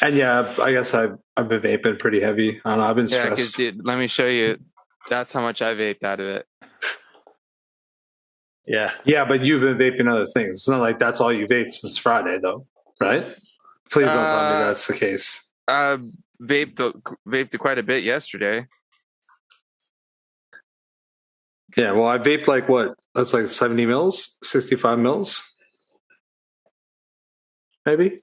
And yeah, I guess I've been vaping pretty heavy. I don't know. I've been Yeah, because stressed. dude, let me show you. That's how much I vaped out of it. Yeah. Yeah, but you've been vaping other things. It's not like that's all you vaped since Friday, though, right? Please don't tell me that's the case. I vaped quite a bit yesterday. Yeah, well, I vaped like what? That's like 70 mils, 65 mils, maybe.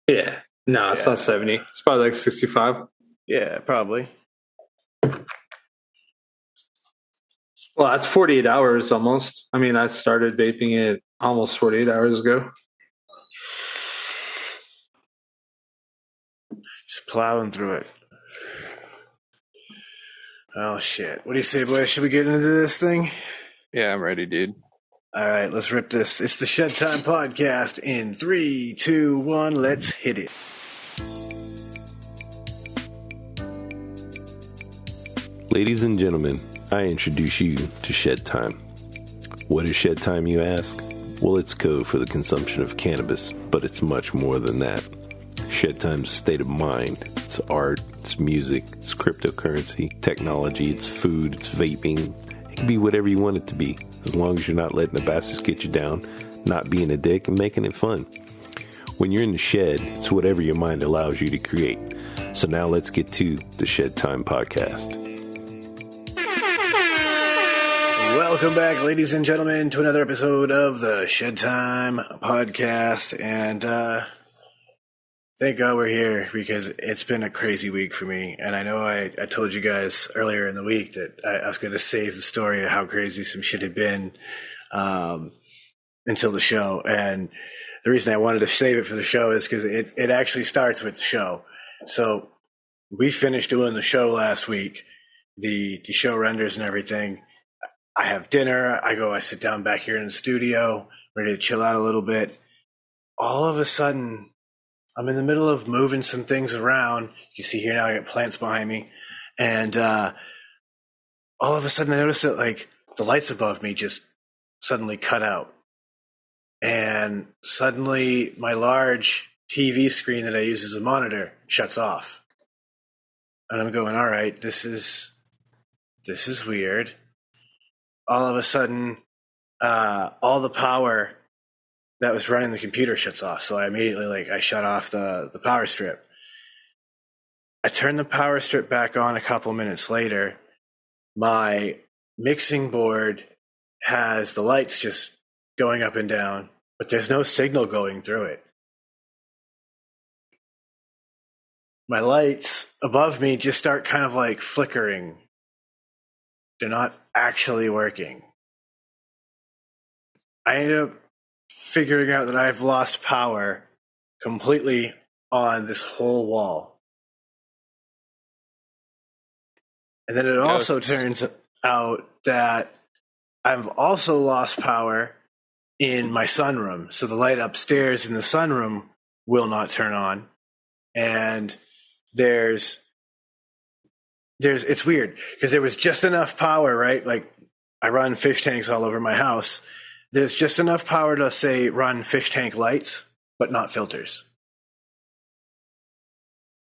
Yeah, no, it's not 70. It's probably like 65. Yeah, probably. Well, that's 48 hours almost. I mean, I started vaping it almost 48 hours ago. Just plowing through it. Oh, shit. What do you say, boys? Should we get into this thing? Yeah, I'm ready, dude. All right, let's rip this. It's the Shedtime Podcast in 3, 2, 1. Let's hit it. Ladies and gentlemen, I introduce you to Shedtime. What is Shedtime, you ask? Well, it's code for the consumption of cannabis, but it's much more than that. Shedtime's a state of mind. It's art, it's music, it's cryptocurrency, technology, it's food, it's vaping. It can be whatever you want it to be, as long as you're not letting the bastards get you down, not being a dick, and making it fun. When you're in the shed, it's whatever your mind allows you to create. So now let's get to the Shedtime Podcast. Welcome back, ladies and gentlemen, to another episode of the Shedtime Podcast. And thank God we're here, because it's been a crazy week for me. And I know I told you guys earlier in the week that I was going to save the story of how crazy some shit had been until the show. And the reason I wanted to save it for the show is because it actually starts with the show. So we finished doing the show last week, the show renders and everything. I have dinner. I sit down back here in the studio, ready to chill out a little bit. All of a sudden, I'm in the middle of moving some things around. You see here now, I got plants behind me. And all of a sudden, I noticed that like the lights above me just suddenly cut out. And suddenly, my large TV screen that I use as a monitor shuts off. And I'm going, all right, this is weird. All of a sudden, all the power that was running the computer shuts off. So I immediately, I shut off the power strip. I turned the power strip back on a couple minutes later. My mixing board has the lights just going up and down, but there's no signal going through it. My lights above me just start kind of like flickering. They're not actually working. I ended up figuring out that I've lost power completely on this whole wall. And then it also turns out that I've also lost power in my sunroom. So the light upstairs in the sunroom will not turn on. And it's weird because there was just enough power, right? Like I run fish tanks all over my house. There's just enough power to say run fish tank lights, but not filters.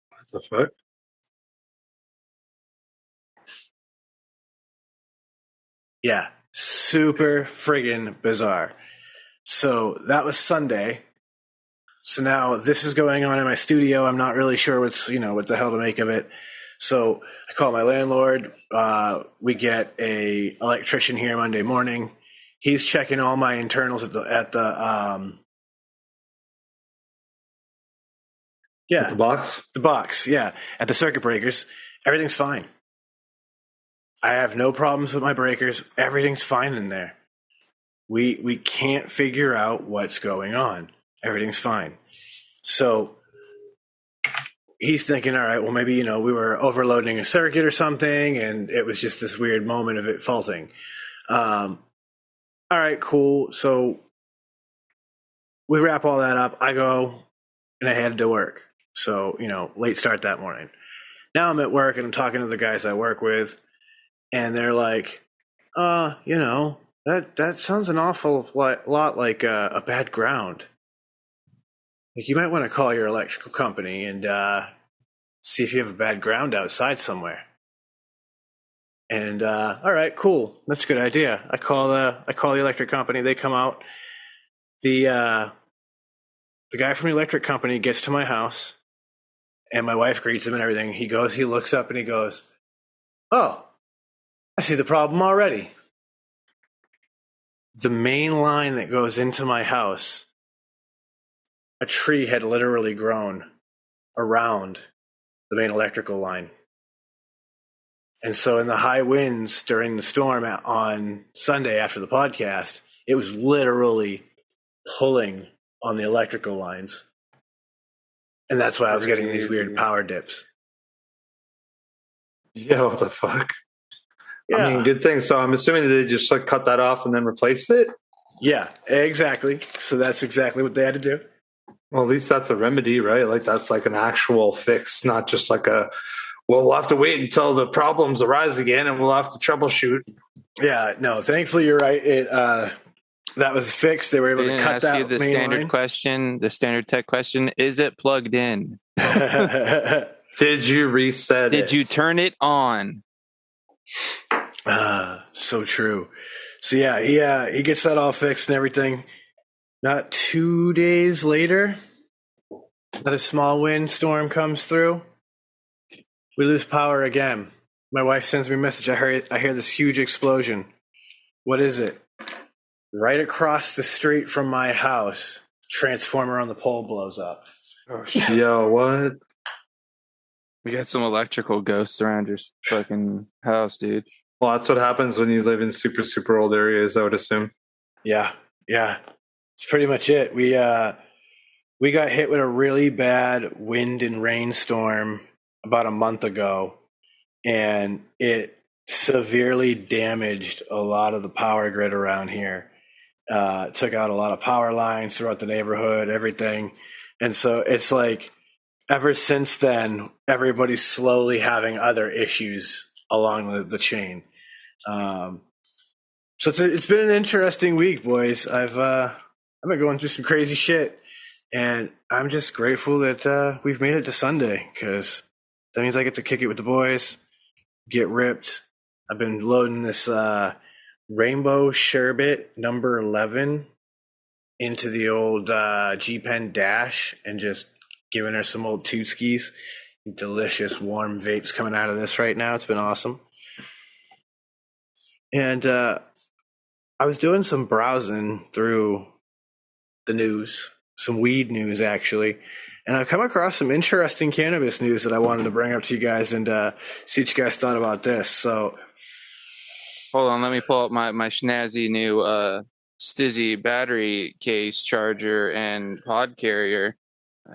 What the fuck? Yeah, super friggin' bizarre. So that was Sunday. So now this is going on in my studio. I'm not really sure what the hell to make of it. So I call my landlord. We get a electrician here Monday morning. He's checking all my internals at the box. The box, yeah, at the circuit breakers. Everything's fine. I have no problems with my breakers. Everything's fine in there. We can't figure out what's going on. Everything's fine. So he's thinking, all right, well, maybe, we were overloading a circuit or something, and it was just this weird moment of it faulting. All right, cool. So we wrap all that up. I go, and I headed to work. So, late start that morning. Now I'm at work, and I'm talking to the guys I work with, and they're like, that sounds an awful lot like a bad ground. like, you might want to call your electrical company and see if you have a bad ground outside somewhere. And all right, cool. That's a good idea. I call the electric company. They come out. The guy from the electric company gets to my house, and my wife greets him and everything. He looks up and he goes, "Oh, I see the problem already." The main line that goes into my house, a tree had literally grown around the main electrical line. And so in the high winds during the storm on Sunday after the podcast, it was literally pulling on the electrical lines. And that's why I was getting these weird power dips. Yeah, what the fuck? Yeah. I mean, good thing. So I'm assuming they just like cut that off and then replaced it. Yeah, exactly. So that's exactly what they had to do. Well, at least that's a remedy, right? Like that's like an actual fix, not just like we'll have to wait until the problems arise again and we'll have to troubleshoot. Yeah, no, thankfully you're right. That was fixed. They were able to cut that the main standard line. question, the standard tech question: is it plugged in? Did you reset it? Did you turn it on? So true. So yeah, he gets that all fixed and everything. Not 2 days later, another small windstorm comes through. We lose power again. My wife sends me a message. I hear this huge explosion. What is it? Right across the street from my house, transformer on the pole blows up. Oh, yo, what? We got some electrical ghosts around your fucking house, dude. Well, that's what happens when you live in super, super old areas, I would assume. Yeah. It's pretty much it. We got hit with a really bad wind and rainstorm about a month ago, and it severely damaged a lot of the power grid around here. Took out a lot of power lines throughout the neighborhood, everything. And so it's like ever since then, everybody's slowly having other issues along the chain. So it's been an interesting week, boys. I've been going through some crazy shit, and I'm just grateful that we've made it to Sunday, because that means I get to kick it with the boys, get ripped. I've been loading this Rainbow Sherbet number 11 into the old G-Pen Dash and just giving her some old Tootskis. Delicious warm vapes coming out of this right now. It's been awesome. And I was doing some browsing through the news, some weed news actually, and I've come across some interesting cannabis news that I wanted to bring up to you guys and see what you guys thought about this. So, hold on, let me pull up my snazzy new Stizzy battery case, charger, and pod carrier,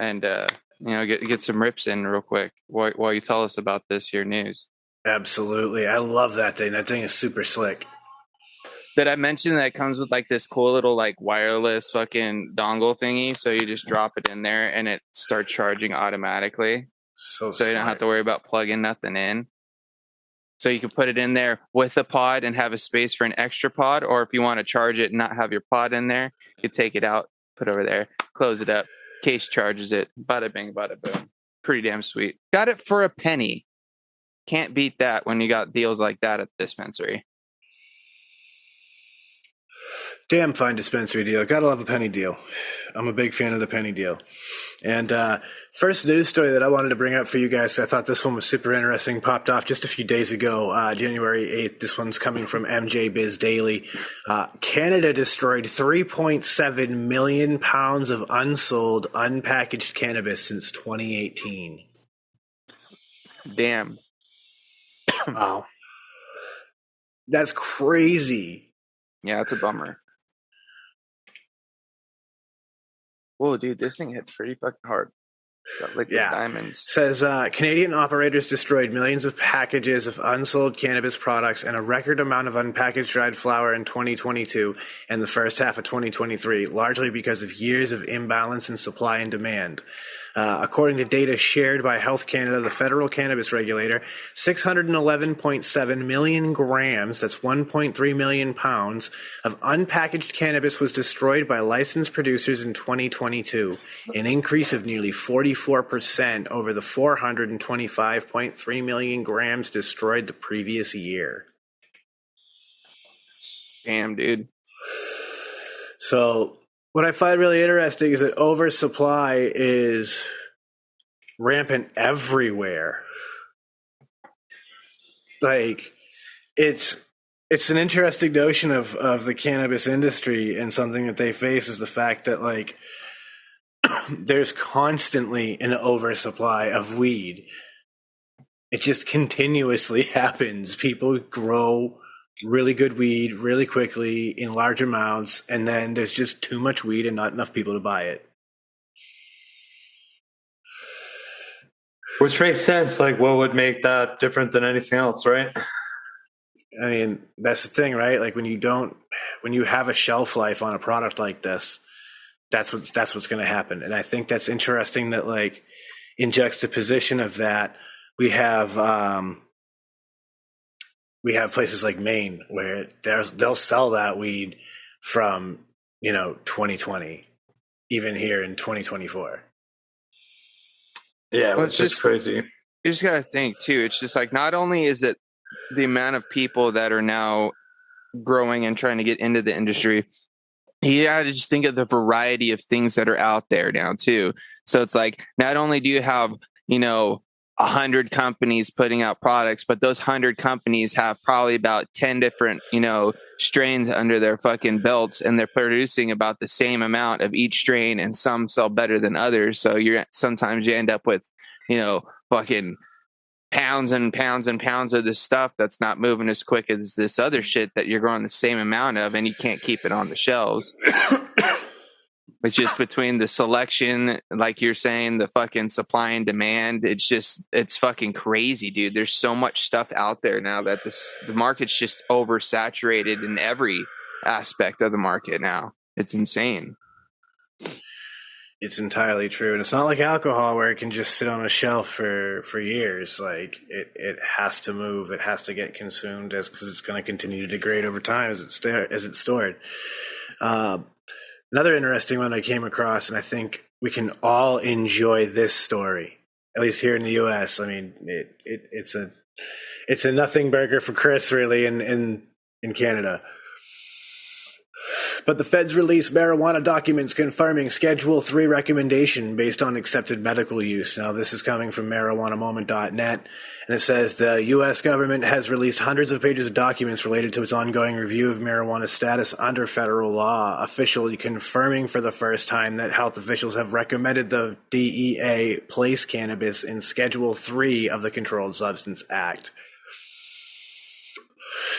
and get some rips in real quick while you tell us about this here news. Absolutely, I love that thing. That thing is super slick. Did I mention that it comes with like this cool little like wireless fucking dongle thingy? So you just drop it in there and it starts charging automatically. So you don't have to worry about plugging nothing in. So you can put it in there with a pod and have a space for an extra pod. Or if you want to charge it and not have your pod in there, you can take it out, put it over there, close it up. Case charges it. Bada bing, bada boom. Pretty damn sweet. Got it for a penny. Can't beat that when you got deals like that at the dispensary. Damn fine dispensary deal. Gotta love a penny deal. I'm a big fan of the penny deal. And first news story that I wanted to bring up for you guys, I thought this one was super interesting, popped off just a few days ago, January 8th. This one's coming from MJ Biz Daily. Canada destroyed 3.7 million pounds of unsold, unpackaged cannabis since 2018. Damn. Wow. That's crazy. Yeah, it's a bummer. Whoa, dude, this thing hit pretty fucking hard. Liquid diamonds. Says Canadian operators destroyed millions of packages of unsold cannabis products and a record amount of unpackaged dried flower in 2022 and the first half of 2023, largely because of years of imbalance in supply and demand. According to data shared by Health Canada, the federal cannabis regulator, 611.7 million grams, that's 1.3 million pounds, of unpackaged cannabis was destroyed by licensed producers in 2022, an increase of nearly 44% over the 425.3 million grams destroyed the previous year. Damn, dude. So what I find really interesting is that oversupply is rampant everywhere. Like, it's an interesting notion of the cannabis industry, and something that they face is the fact that, like, there's constantly an oversupply of weed. It just continuously happens. People grow really good weed really quickly in large amounts, and then there's just too much weed and not enough people to buy it. Which makes sense. Like, what would make that different than anything else, right? I mean, that's the thing, right? Like, when you have a shelf life on a product like this, that's what's going to happen. And I think that's interesting that, like, in juxtaposition of that, we have places like Maine where they'll sell that weed from, 2020, even here in 2024. Yeah, it's just crazy. You just got to think, too. It's just like, not only is it the amount of people that are now growing and trying to get into the industry, you got to just think of the variety of things that are out there now, too. So it's like, not only do you have, 100 companies putting out products, but those 100 companies have probably about 10 different, strains under their fucking belts, and they're producing about the same amount of each strain, and some sell better than others. So sometimes you end up with, fucking pounds and pounds and pounds of this stuff that's not moving as quick as this other shit that you're growing the same amount of, and you can't keep it on the shelves. It's just between the selection, like you're saying, the fucking supply and demand. It's fucking crazy, dude. There's so much stuff out there now that the market's just oversaturated in every aspect of the market now. It's insane. It's entirely true. And it's not like alcohol where it can just sit on a shelf for years. Like, it has to move. It has to get consumed because it's going to continue to degrade over time as it's stored. Another interesting one I came across, and I think we can all enjoy this story, at least here in the U.S. I mean, it's a nothing burger for Chris, really, in Canada. But the feds released marijuana documents confirming Schedule 3 recommendation based on accepted medical use. Now, this is coming from marijuanamoment.net, and it says the U.S. government has released hundreds of pages of documents related to its ongoing review of marijuana status under federal law, officially confirming for the first time that health officials have recommended the DEA place cannabis in Schedule 3 of the Controlled Substance Act.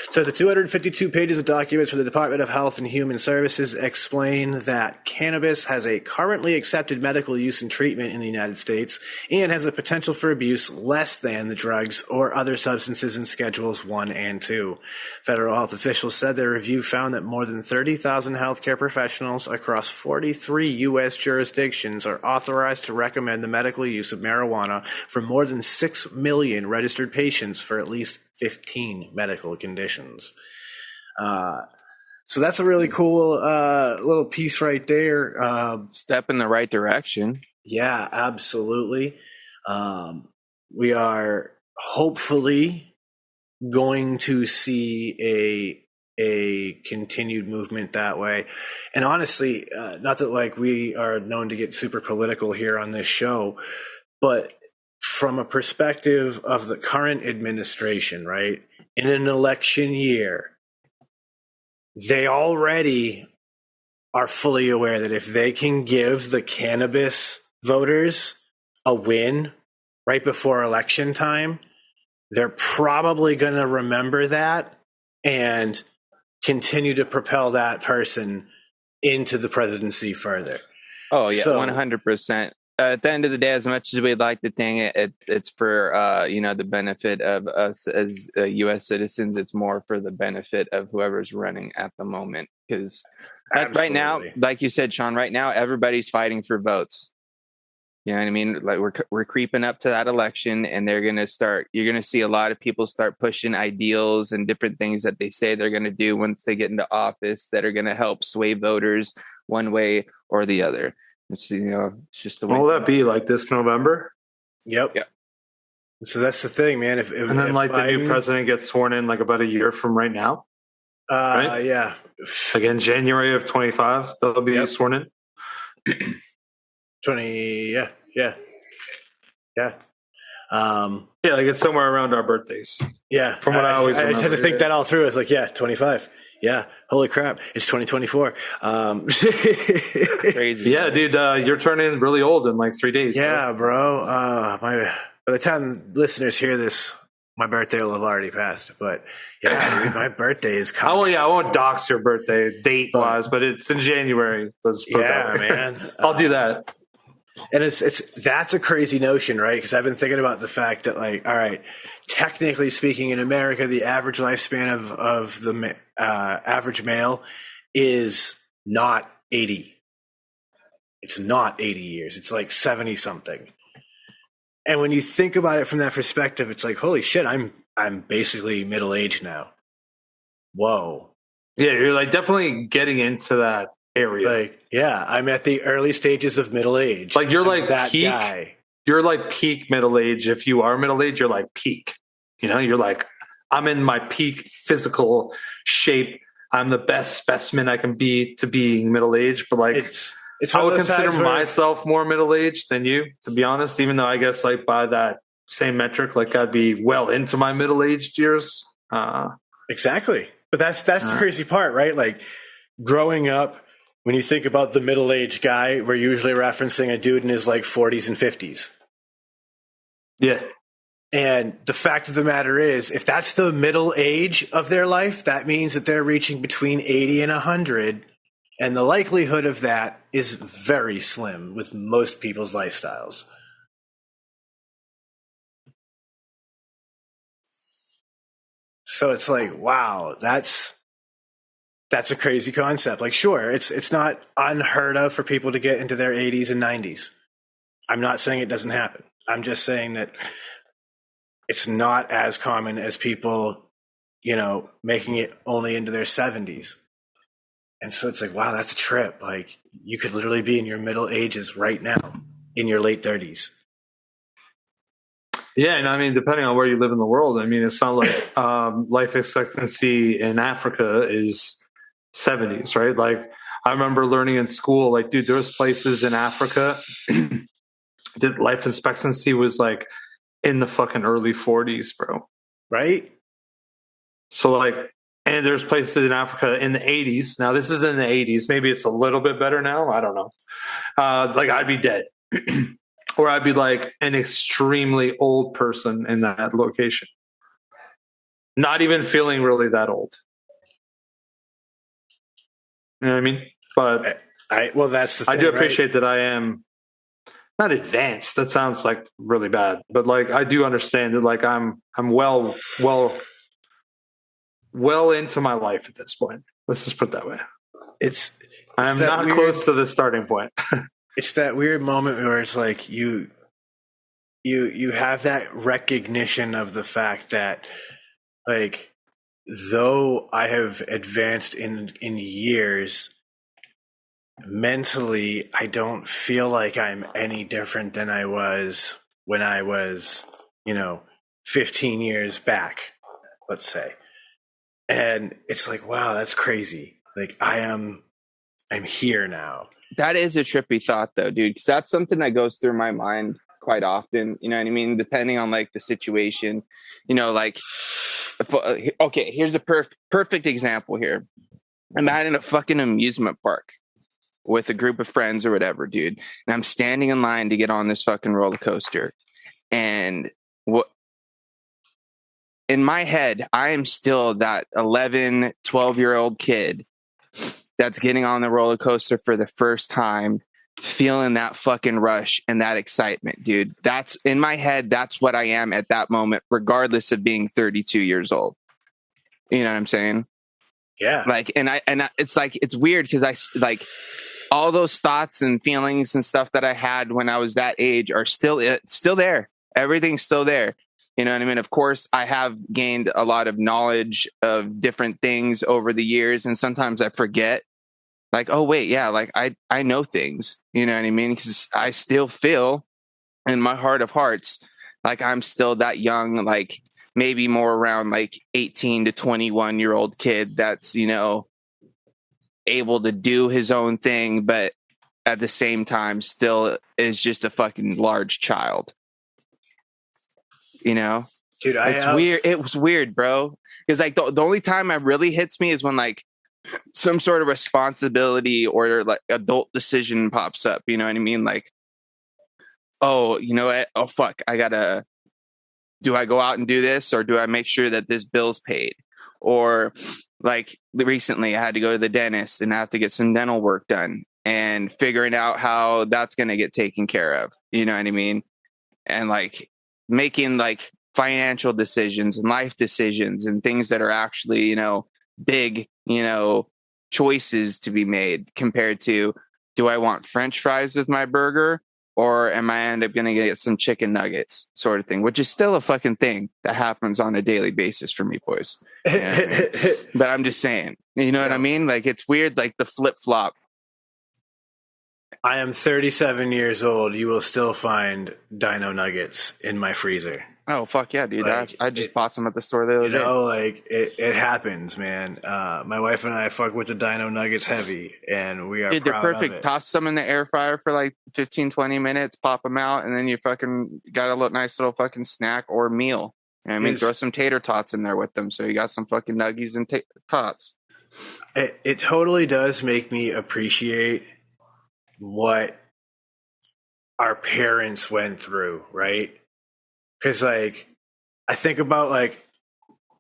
So the 252 pages of documents from the Department of Health and Human Services explain that cannabis has a currently accepted medical use and treatment in the United States and has a potential for abuse less than the drugs or other substances in Schedules 1 and 2. Federal health officials said their review found that more than 30,000 healthcare professionals across 43 U.S. jurisdictions are authorized to recommend the medical use of marijuana for more than 6 million registered patients for at least 15 medical conditions. So that's a really cool little piece right there. Step in the right direction. Yeah, absolutely. We are hopefully going to see a continued movement that way. And honestly, not that like we are known to get super political here on this show, but from a perspective of the current administration, right, in an election year, they already are fully aware that if they can give the cannabis voters a win right before election time, they're probably going to remember that and continue to propel that person into the presidency further. Oh, yeah, so, 100%. at the end of the day, as much as we'd like to think it's for the benefit of us as U.S. citizens. It's more for the benefit of whoever's running at the moment. Because right now, like you said, Sean, right now everybody's fighting for votes. You know what I mean? Like we're creeping up to that election, and you're gonna see a lot of people start pushing ideals and different things that they say they're gonna do once they get into office that are gonna help sway voters one way or the other. It's just the way. Will that be like this November? Yep. Yeah. So that's the thing, man. If and then like Biden, the new president gets sworn in like about a year from right now. Right? Yeah. Again, January of 25, they'll be sworn in. 20. Yeah. Yeah. Like it's somewhere around our birthdays. Yeah. From what I just had to think that all through. It's like, 25. Yeah. Holy crap. It's 2024. Crazy. Yeah, dude, you're turning really old in like 3 days. Yeah, bro. By the time listeners hear this, my birthday will have already passed. But yeah, dude, my birthday is coming. Oh, yeah. I won't dox your birthday date wise, but it's in January. Let's put that way. Man. I'll do that. And that's a crazy notion, right? Because I've been thinking about the fact that, like, all right, technically speaking, in America, the average lifespan of the average male is not 80. It's not 80 years. It's like 70 something. And when you think about it from that perspective, it's like, holy shit, I'm basically middle aged now. Whoa. Yeah, you're like definitely getting into that area. Like, yeah, I'm at the early stages of middle age. Like you're like that peak guy. You're like peak middle age. If you are middle age, you're like peak. You're like, I'm in my peak physical shape. I'm the best specimen I can be to being middle aged. But like it's I would consider myself more middle aged than you, to be honest, even though I guess like by that same metric, like I'd be well into my middle aged years. Exactly. But that's the crazy part, right? Like growing up, when you think about the middle-aged guy, we're usually referencing a dude in his like 40s and 50s. Yeah. And the fact of the matter is, if that's the middle age of their life, that means that they're reaching between 80 and 100. And the likelihood of that is very slim with most people's lifestyles. So it's like, wow, that's a crazy concept. Like, sure, it's not unheard of for people to get into their 80s and 90s. I'm not saying it doesn't happen. I'm just saying that it's not as common as people, making it only into their 70s. And so it's like, wow, that's a trip. Like, you could literally be in your middle ages right now, in your late 30s. Yeah, and I mean, depending on where you live in the world, I mean, it's not like life expectancy in Africa is 70s, right? Like I remember learning in school, like, dude, there's places in Africa that life expectancy was like in the fucking early 40s, bro. Right? So like, and there's places in Africa in the 80s. Now this is in the 80s. Maybe it's a little bit better now. I don't know. Like I'd be dead or I'd be like an extremely old person in that location. Not even feeling really that old. You know what I mean? But that's the thing, I do appreciate that I am not advanced. That sounds like really bad, but like I do understand that like I'm well into my life at this point. Let's just put it that way. I'm not close to the starting point. It's that weird moment where it's like you have that recognition of the fact that like, though I have advanced in years, mentally, I don't feel like I'm any different than I was when I was, 15 years back, let's say. And it's like, wow, that's crazy. Like I'm here now. That is a trippy thought though, dude, because that's something that goes through my mind quite often. You know what I mean? Depending on like the situation, like, okay, here's a perfect example here. I'm at a fucking amusement park with a group of friends or whatever, dude. And I'm standing in line to get on this fucking roller coaster. And in my head, I am still that 11, 12-year-old kid that's getting on the roller coaster for the first time, feeling that fucking rush and that excitement, dude. That's in my head. That's what I am at that moment, regardless of being 32 years old. You know what I'm saying? Yeah. Like, it's like, it's weird because I like all those thoughts and feelings and stuff that I had when I was that age are still there. Everything's still there. You know what I mean? Of course, I have gained a lot of knowledge of different things over the years. And sometimes I forget, like, oh, wait, yeah, like I know things. You know what I mean? Because I still feel in my heart of hearts like I'm still that young, like maybe more around like 18 to 21-year-old kid that's, you know, able to do his own thing, but at the same time still is just a fucking large child. You know, dude, weird. It was weird, bro. Because like the only time it really hits me is when like some sort of responsibility or like adult decision pops up. You know what I mean? Like, oh, you know what? Oh, fuck. Do I go out and do this, or do I make sure that this bill's paid? Or like recently I had to go to the dentist and I have to get some dental work done and figuring out how that's going to get taken care of. You know what I mean? And like making like financial decisions and life decisions and things that are actually, you know, big, you know, choices to be made compared to, do I want French fries with my burger, or am I end up going to get some chicken nuggets sort of thing, which is still a fucking thing that happens on a daily basis for me, boys. You know what I mean? But I'm just saying, you know what I mean? Like, it's weird, like the flip flop. I am 37 years old. You will still find dino nuggets in my freezer. Oh, fuck yeah, dude. Like, I just bought some at the store the other day. You know, like, it happens, man. My wife and I fuck with the dino nuggets heavy, and we are Dude, they're proud perfect. of it. Toss some in the air fryer for like 15, 20 minutes, pop them out, and then you fucking got a nice little fucking snack or meal. You know what I mean? Throw some tater tots in there with them, so you got some fucking nuggies and tots. It totally does make me appreciate what our parents went through, right? Because, like, I think about, like,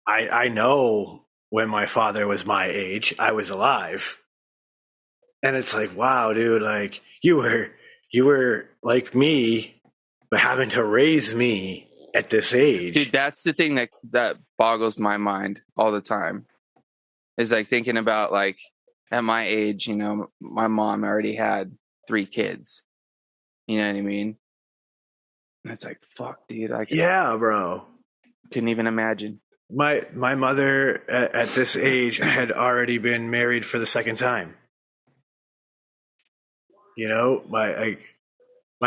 I know when my father was my age, I was alive. And it's like, wow, dude, like, you were like me, but having to raise me at this age. Dude, that's the thing that boggles my mind all the time. Is like thinking about, like, at my age, you know, my mom already had 3 kids. You know what I mean? And it's like, fuck, dude. Yeah, bro. Couldn't even imagine. My mother at this age had already been married for the second time. You know, my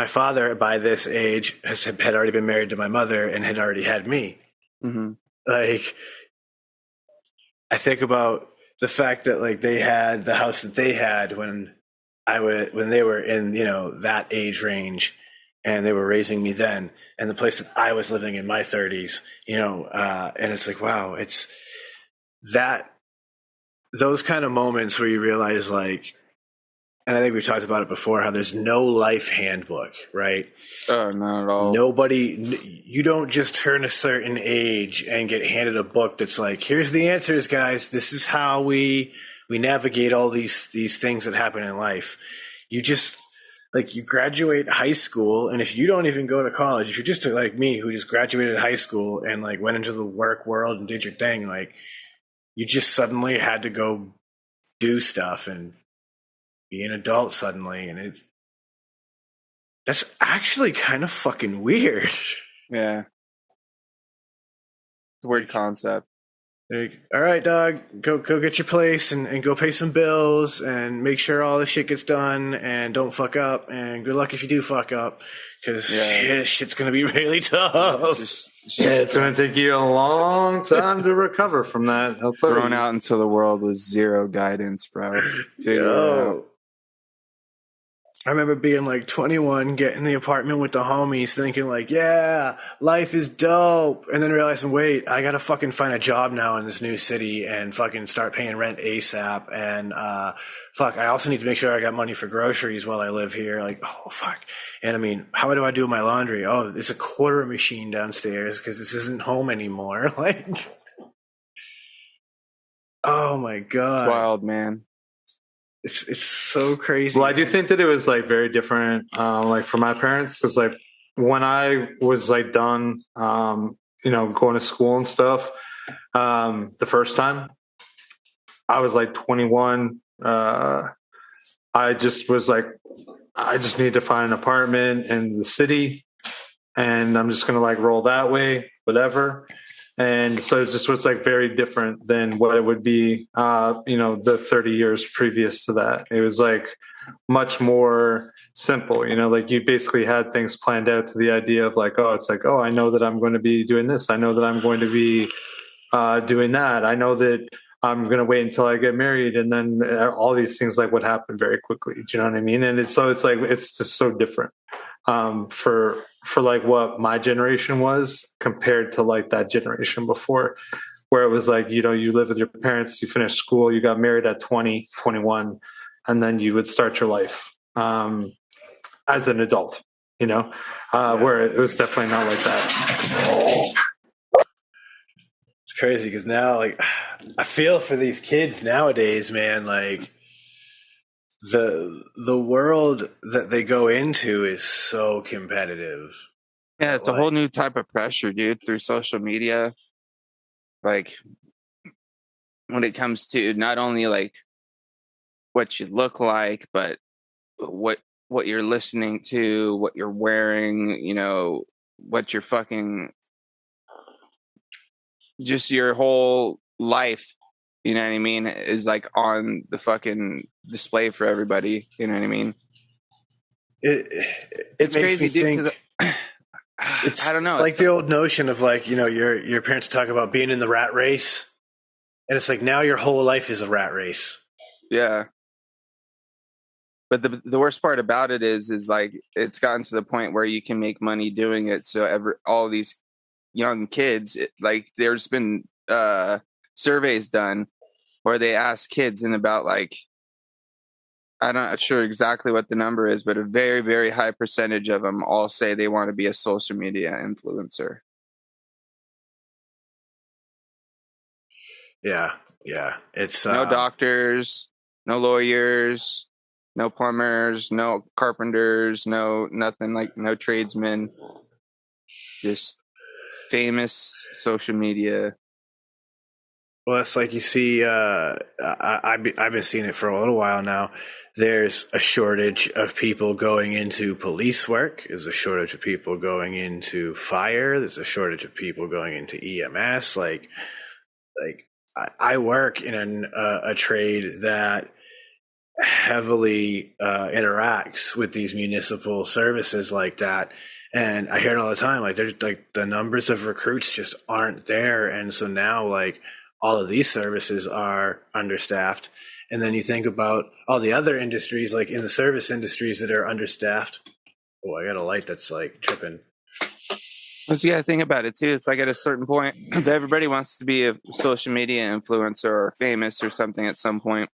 father by this age had already been married to my mother and had already had me. Mm-hmm. Like, I think about the fact that, like, they had the house that they had when they were in, you know, that age range, and they were raising me then, and the place that I was living in my 30s, you know, and it's like, wow, it's those kind of moments where you realize, like, and I think we've talked about it before, how there's no life handbook, right? Oh, not at all. You don't just turn a certain age and get handed a book that's like, here's the answers, guys. This is how we navigate all these things that happen in life. You just, like, you graduate high school, and if you don't even go to college, if you're just like me, who just graduated high school and, like, went into the work world and did your thing, like, you just suddenly had to go do stuff and be an adult suddenly, and that's actually kind of fucking weird. Yeah. It's a weird concept. Like, all right, dog, go get your place and go pay some bills and make sure all this shit gets done and don't fuck up, and good luck if you do fuck up, because shit's gonna be really tough. It's gonna take you a long time to recover from that. Thrown out into the world with zero guidance, bro. Figure it out. I remember being like 21, getting in the apartment with the homies, thinking like, yeah, life is dope. And then realizing, wait, I got to fucking find a job now in this new city and fucking start paying rent ASAP. And fuck, I also need to make sure I got money for groceries while I live here. Like, oh, fuck. And I mean, how do I do my laundry? Oh, it's a quarter machine downstairs because this isn't home anymore. Like, oh my God. It's wild, man. It's so crazy. Well, I do think that it was like very different, like for my parents, because like when I was like done, going to school and stuff, the first time I was like 21. I just was like, I just need to find an apartment in the city, and I'm just gonna like roll that way, whatever. And so it just was like very different than what it would be, the 30 years previous to that. It was like much more simple, like you basically had things planned out to the idea of like, oh, it's like, oh, I know that I'm going to be doing this. I know that I'm going to be doing that. I know that I'm going to wait until I get married. And then all these things like would happen very quickly. Do you know what I mean? And it's like, it's just so different for like what my generation was compared to like that generation before, where it was like, you live with your parents, you finish school, you got married at 20, 21, and then you would start your life as an adult, where it was definitely not like that. It's crazy because now, like, I feel for these kids nowadays, man. Like, the world that they go into is so competitive. Yeah, it's a whole new type of pressure, dude, through social media. Like, when it comes to not only like what you look like, but what you're listening to, what you're wearing, what you're fucking, just your whole life, you know what I mean, is like on the fucking display for everybody. You know what I mean? It's crazy, dude. I don't know. It's like the old notion of like, your parents talk about being in the rat race, and it's like now your whole life is a rat race. Yeah. But the worst part about it is like it's gotten to the point where you can make money doing it. So all these young kids, like there's been surveys done where they ask kids, and about like, I'm not sure exactly what the number is, but a very, very high percentage of them all say they want to be a social media influencer. Yeah. It's no doctors, no lawyers, no plumbers, no carpenters, no nothing, like no tradesmen, just famous social media. Well, it's like you see, I've been seeing it for a little while now. There's a shortage of people going into police work. There's a shortage of people going into fire. There's a shortage of people going into EMS. Like I work in a trade that heavily interacts with these municipal services like that. And I hear it all the time. Like there's like the numbers of recruits just aren't there. And so now like all of these services are understaffed. And then you think about all the other industries, like in the service industries that are understaffed. Oh, I got a light that's like tripping. Well, so you got to think about it too. It's like at a certain point, everybody wants to be a social media influencer or famous or something at some point.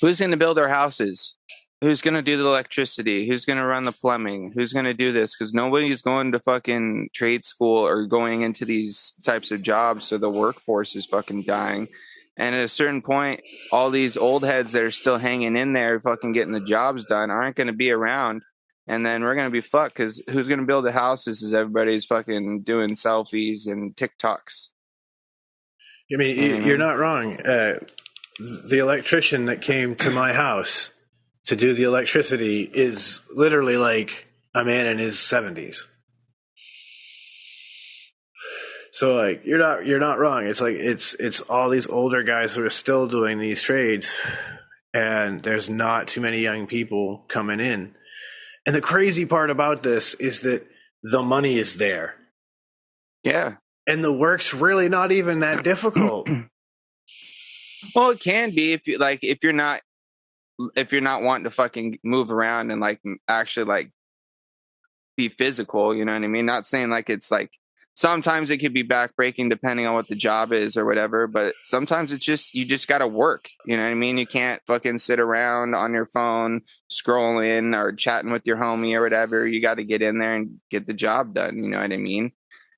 Who's going to build our houses? Who's going to do the electricity? Who's going to run the plumbing? Who's going to do this? Because nobody's going to fucking trade school or going into these types of jobs. So the workforce is fucking dying. And at a certain point, all these old heads that are still hanging in there, fucking getting the jobs done, aren't going to be around. And then we're going to be fucked, because who's going to build the houses is everybody's fucking doing selfies and TikToks. I mean, you're not wrong. The electrician that came to my house to do the electricity is literally like a man in his 70s. So like you're not wrong. It's like it's all these older guys who are still doing these trades, and there's not too many young people coming in. And the crazy part about this is that the money is there. Yeah. And the work's really not even that difficult. Well, it can be if you're not wanting to fucking move around and like actually like be physical, you know what I mean? Not saying like it's like sometimes it could be backbreaking depending on what the job is or whatever, but sometimes it's just you just got to work, you know what I mean? You can't fucking sit around on your phone scrolling or chatting with your homie or whatever. You got to get in there and get the job done, you know what I mean?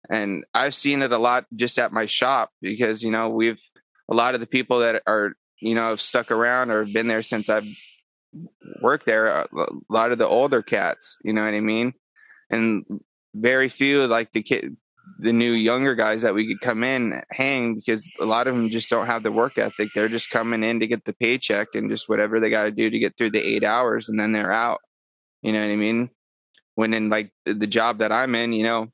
And I've seen it a lot just at my shop because, we've a lot of the people that are have stuck around or been there since I've worked there, a lot of the older cats, you know what I mean? And very few like the new younger guys that we could come in hang, because a lot of them just don't have the work ethic. They're just coming in to get the paycheck and just whatever they got to do to get through the 8 hours, and then they're out. You know what I mean? When in like the job that I'm in,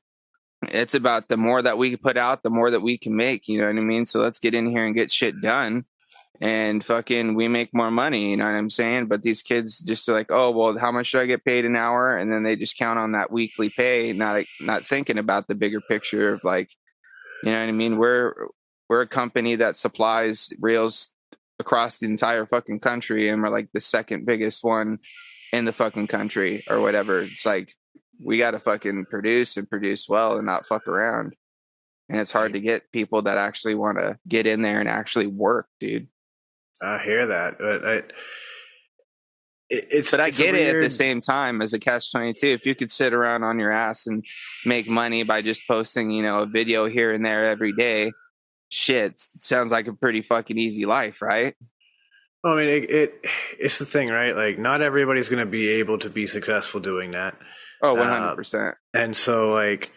it's about the more that we put out, the more that we can make. You know what I mean? So let's get in here and get shit done, and fucking we make more money. You know what I'm saying? But these kids just are like, oh, well, how much should I get paid an hour? And then they just count on that weekly pay, not thinking about the bigger picture of like, you know what I mean? We're a company that supplies reels across the entire fucking country, and we're like the second biggest one in the fucking country or whatever. It's like, we got to fucking produce and produce well and not fuck around. And it's hard to get people that actually want to get in there and actually work, dude. I hear that. But I get it at the same time as a catch-22. If you could sit around on your ass and make money by just posting, a video here and there every day, shit, it sounds like a pretty fucking easy life, right? Well, I mean, it's the thing, right? Like, not everybody's going to be able to be successful doing that. Oh, 100%. And so, like,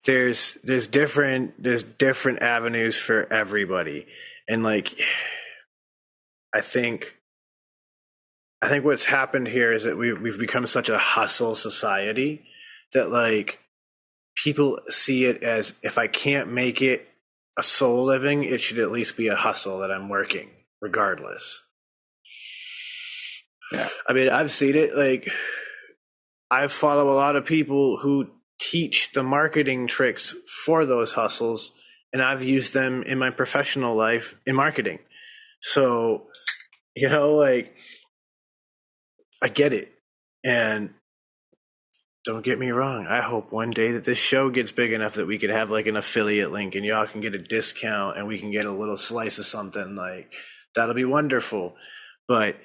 there's different avenues for everybody, and like, I think what's happened here is that we've become such a hustle society that like people see it as, if I can't make it a soul living, it should at least be a hustle that I'm working regardless. Yeah. I mean, I've seen it. Like, I follow a lot of people who teach the marketing tricks for those hustles, and I've used them in my professional life in marketing. So, like, I get it. And don't get me wrong, I hope one day that this show gets big enough that we could have like an affiliate link and y'all can get a discount and we can get a little slice of something. Like, that'll be wonderful. But,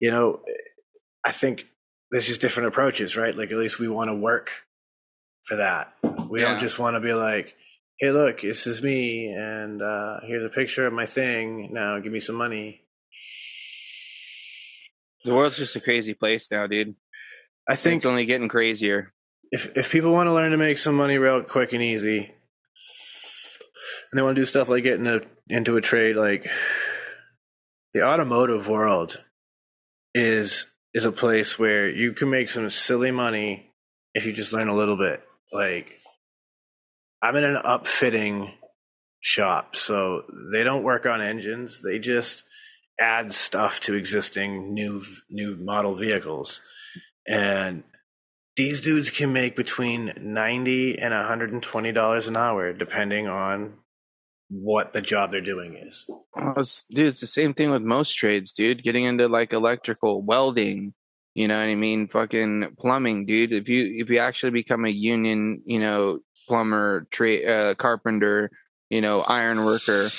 I think there's just different approaches, right? Like, at least we want to work for that. We don't just want to be like, hey, look, this is me, and here's a picture of my thing. Now give me some money. The world's just a crazy place now, dude. I think it's only getting crazier. If people want to learn to make some money real quick and easy, and they want to do stuff like getting into a trade, like the automotive world is a place where you can make some silly money if you just learn a little bit. Like, I'm in an upfitting shop, so they don't work on engines. They just add stuff to existing new model vehicles. And these dudes can make between $90 and $120 an hour, depending on what the job they're doing is. Dude, it's the same thing with most trades, dude. Getting into like electrical, welding, you know what I mean? Fucking plumbing, dude. If you actually become a union, plumber, carpenter, iron worker,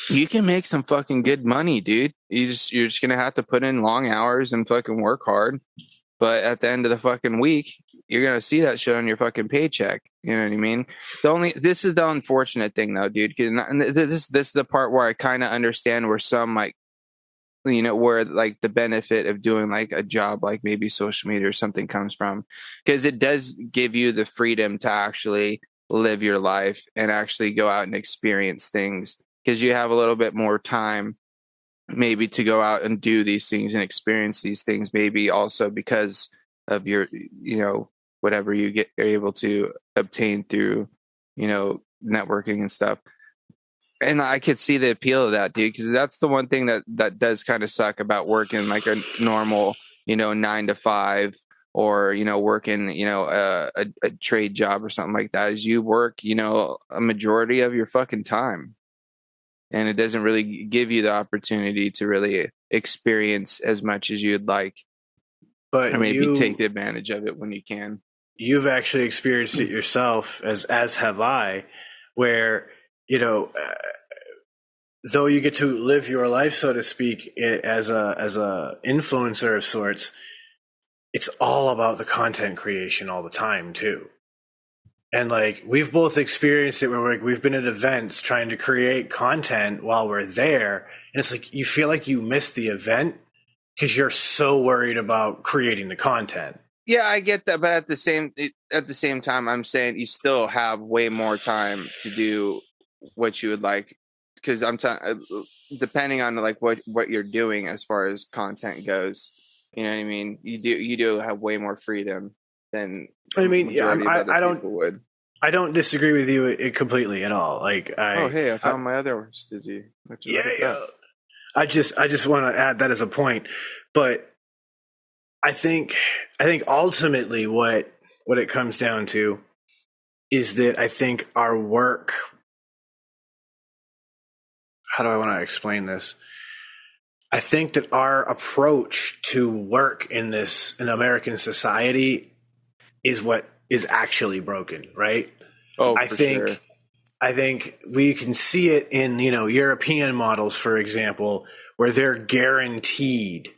you can make some fucking good money, dude. You're just gonna have to put in long hours and fucking work hard. But at the end of the fucking week, you're gonna see that shit on your fucking paycheck. You know what I mean? This is the unfortunate thing, though, dude. And this is the part where I kind of understand where some like, where like the benefit of doing like a job like maybe social media or something comes from, because it does give you the freedom to actually live your life and actually go out and experience things, because you have a little bit more time maybe to go out and do these things and experience these things, maybe also because of your, whatever you're able to obtain through, networking and stuff. And I could see the appeal of that, dude, because that's the one thing that does kind of suck about working like a normal, 9 to 5 or, working, a trade job or something like that, is you work, a majority of your fucking time. And it doesn't really give you the opportunity to really experience as much as you'd like. But or maybe take the advantage of it when you can. You've actually experienced it yourself, as have I, where, though you get to live your life, so to speak, as a influencer of sorts, it's all about the content creation all the time too. And like we've both experienced it where we've been at events trying to create content while we're there. And it's like you feel like you missed the event because you're so worried about creating the content. Yeah, I get that, but at the same time, I'm saying you still have way more time to do what you would like, because depending on like what you're doing as far as content goes, you know what I mean. You do have way more freedom than I mean, I don't would. I don't disagree with you completely at all. Like, I found my other Stizzy. Yeah. I just want to add that as a point, but I think ultimately what it comes down to is that I think our work. How do I want to explain this? I think that our approach to work in American society is what is actually broken, right? Oh, sure. I think we can see it in, European models, for example, where they're guaranteed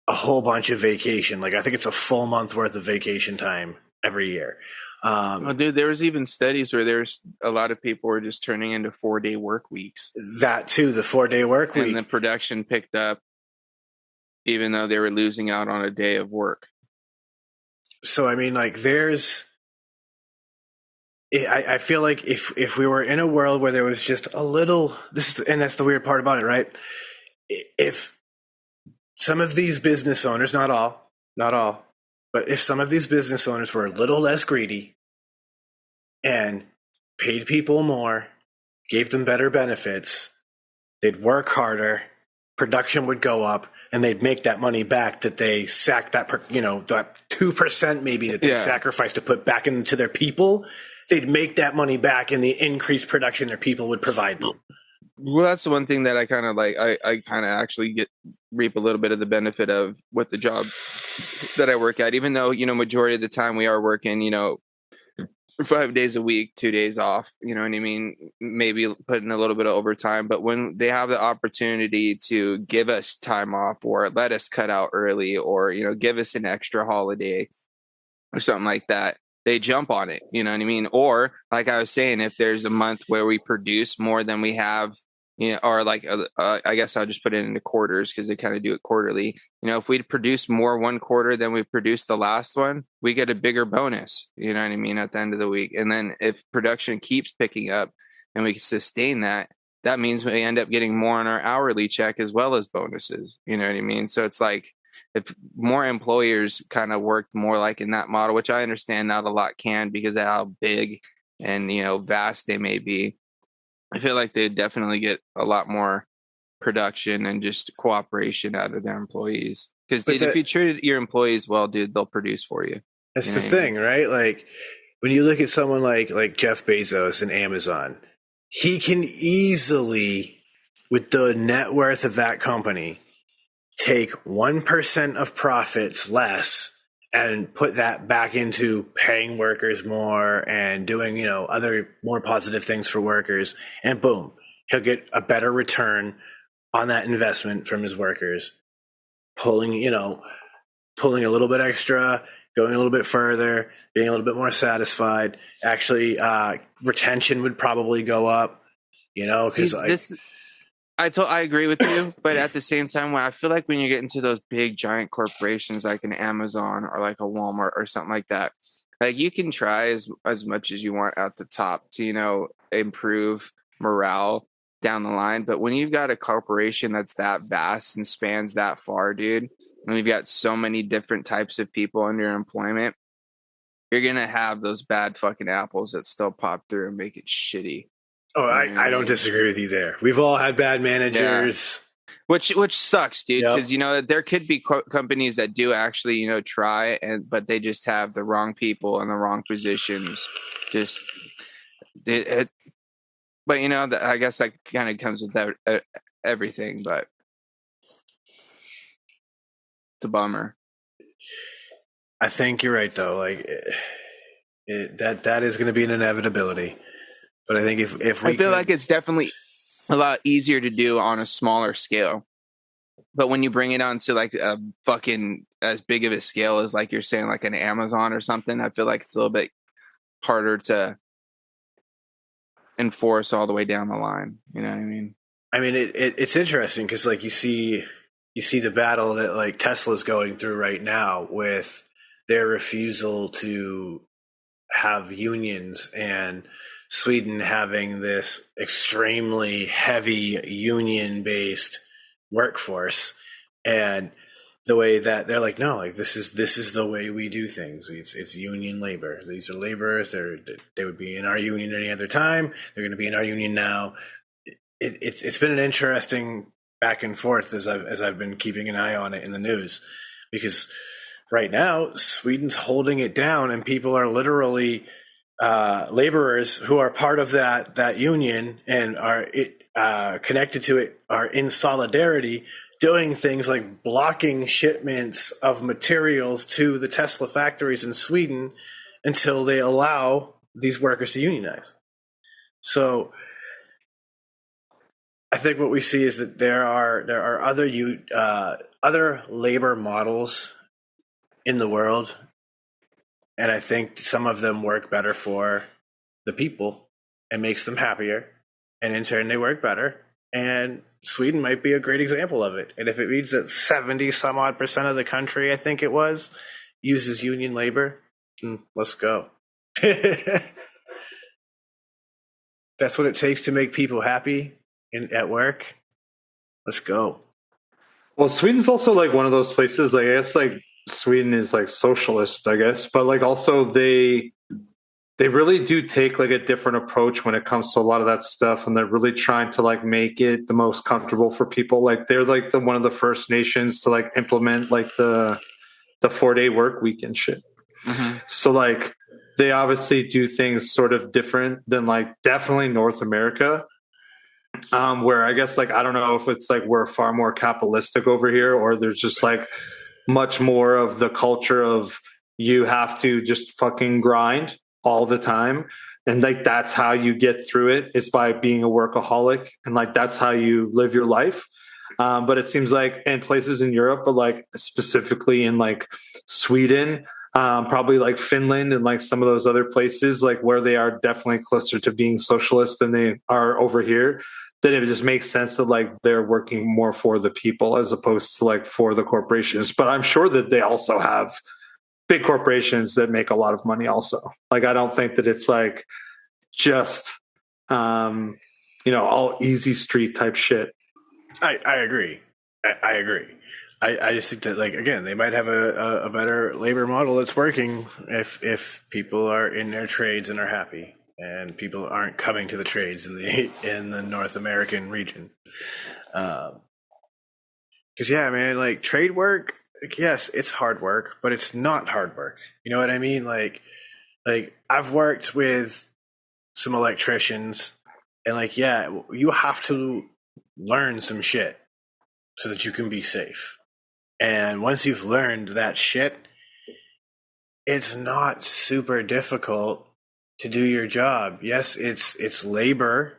a whole bunch of vacation. Like I think it's a full month worth of vacation time every year. Dude, there was even studies where there's a lot of people were just turning into 4-day work weeks. That too, the 4-day work week. And the production picked up, even though they were losing out on a day of work. So, I mean, like I feel like if we were in a world where there was just a little, and that's the weird part about it, right? If some of these business owners, not all, but if some of these business owners were a little less greedy and paid people more, gave them better benefits, they'd work harder, production would go up, and they'd make that money back that they sacked that 2% maybe that they sacrificed to put back into their people. They'd make that money back in the increased production their people would provide them. Well, that's the one thing that I kind of like. I kind of actually reap a little bit of the benefit of with the job that I work at, even though, majority of the time we are working, 5 days a week, 2 days off, you know what I mean? Maybe putting a little bit of overtime, but when they have the opportunity to give us time off or let us cut out early or, give us an extra holiday or something like that, they jump on it, you know what I mean? Or like I was saying, if there's a month where we produce more than we have, or like, I guess I'll just put it into quarters because they kind of do it quarterly. If we produce more one quarter than we produced the last one, we get a bigger bonus, you know what I mean, at the end of the week. And then if production keeps picking up and we sustain that, that means we end up getting more on our hourly check as well as bonuses, you know what I mean? So it's like, if more employers kind of worked more like in that model, which I understand not a lot can because of how big and, vast they may be, I feel like they'd definitely get a lot more production and just cooperation out of their employees. Because if you treat your employees well, dude, they'll produce for you. That's the thing, right? Like when you look at someone like Jeff Bezos and Amazon, he can easily, with the net worth of that company, take 1% of profits less and put that back into paying workers more and doing, other more positive things for workers. And boom, he'll get a better return on that investment from his workers, pulling a little bit extra, going a little bit further, being a little bit more satisfied. Actually, retention would probably go up, because I agree with you, but at the same time, I feel like when you get into those big giant corporations like an Amazon or like a Walmart or something like that, like you can try as much as you want at the top to, improve morale down the line. But when you've got a corporation that's that vast and spans that far, dude, and we've got so many different types of people under employment, you're going to have those bad fucking apples that still pop through and make it shitty. Oh, I don't disagree with you there. We've all had bad managers. Yeah. Which sucks, dude, because, there could be companies that do actually, try, but they just have the wrong people in the wrong positions. But, I guess that kind of comes with everything, but it's a bummer. I think you're right, though. Like, that is going to be an inevitability. But I think if we like it's definitely a lot easier to do on a smaller scale. But when you bring it onto like a fucking as big of a scale as like you're saying like an Amazon or something, I feel like it's a little bit harder to enforce all the way down the line. You know what I mean? I mean, it's interesting because like you see the battle that like Tesla's going through right now with their refusal to have unions, and Sweden having this extremely heavy union-based workforce, and the way that they're like, no, like this is the way we do things. It's union labor. These are laborers. They would be in our union any other time. They're going to be in our union now. It's been an interesting back and forth as I've been keeping an eye on it in the news, because right now Sweden's holding it down, and people are literally laborers who are part of that union and are connected to it, are in solidarity, doing things like blocking shipments of materials to the Tesla factories in Sweden until they allow these workers to unionize. So I think what we see is that there are other labor models in the world, and I think some of them work better for the people and makes them happier, and in turn they work better. And Sweden might be a great example of it. And if it means that 70 some odd % of the country, I think it was, uses union labor, let's go. That's what it takes to make people happy at work. Let's go. Well, Sweden's also like one of those places, like, I guess like Sweden is like socialist, I guess, but like also they really do take like a different approach when it comes to a lot of that stuff, and they're really trying to like make it the most comfortable for people. Like they're like one of the first nations to like implement like the 4-day work week and shit. Mm-hmm. So like they obviously do things sort of different than like definitely North America. Where I guess like I don't know if it's like we're far more capitalistic over here, or there's just like much more of the culture of you have to just fucking grind all the time, and like that's how you get through it, is by being a workaholic, and like that's how you live your life. But it seems like in places in Europe, but like specifically in like Sweden, probably like Finland and like some of those other places, like where they are definitely closer to being socialist than they are over here, that it just makes sense that like they're working more for the people as opposed to like for the corporations. But I'm sure that they also have big corporations that make a lot of money also. Like I don't think that it's like just all easy street type shit. I agree. I agree. I just think that, like, again, they might have a better labor model that's working if people are in their trades and are happy, and people aren't coming to the trades in the North American region. Because yeah, man, like trade work, like, yes, it's hard work, but it's not hard work. You know what I mean? Like I've worked with some electricians, and like, yeah, you have to learn some shit so that you can be safe. And once you've learned that shit, it's not super difficult to do your job. Yes, it's labor,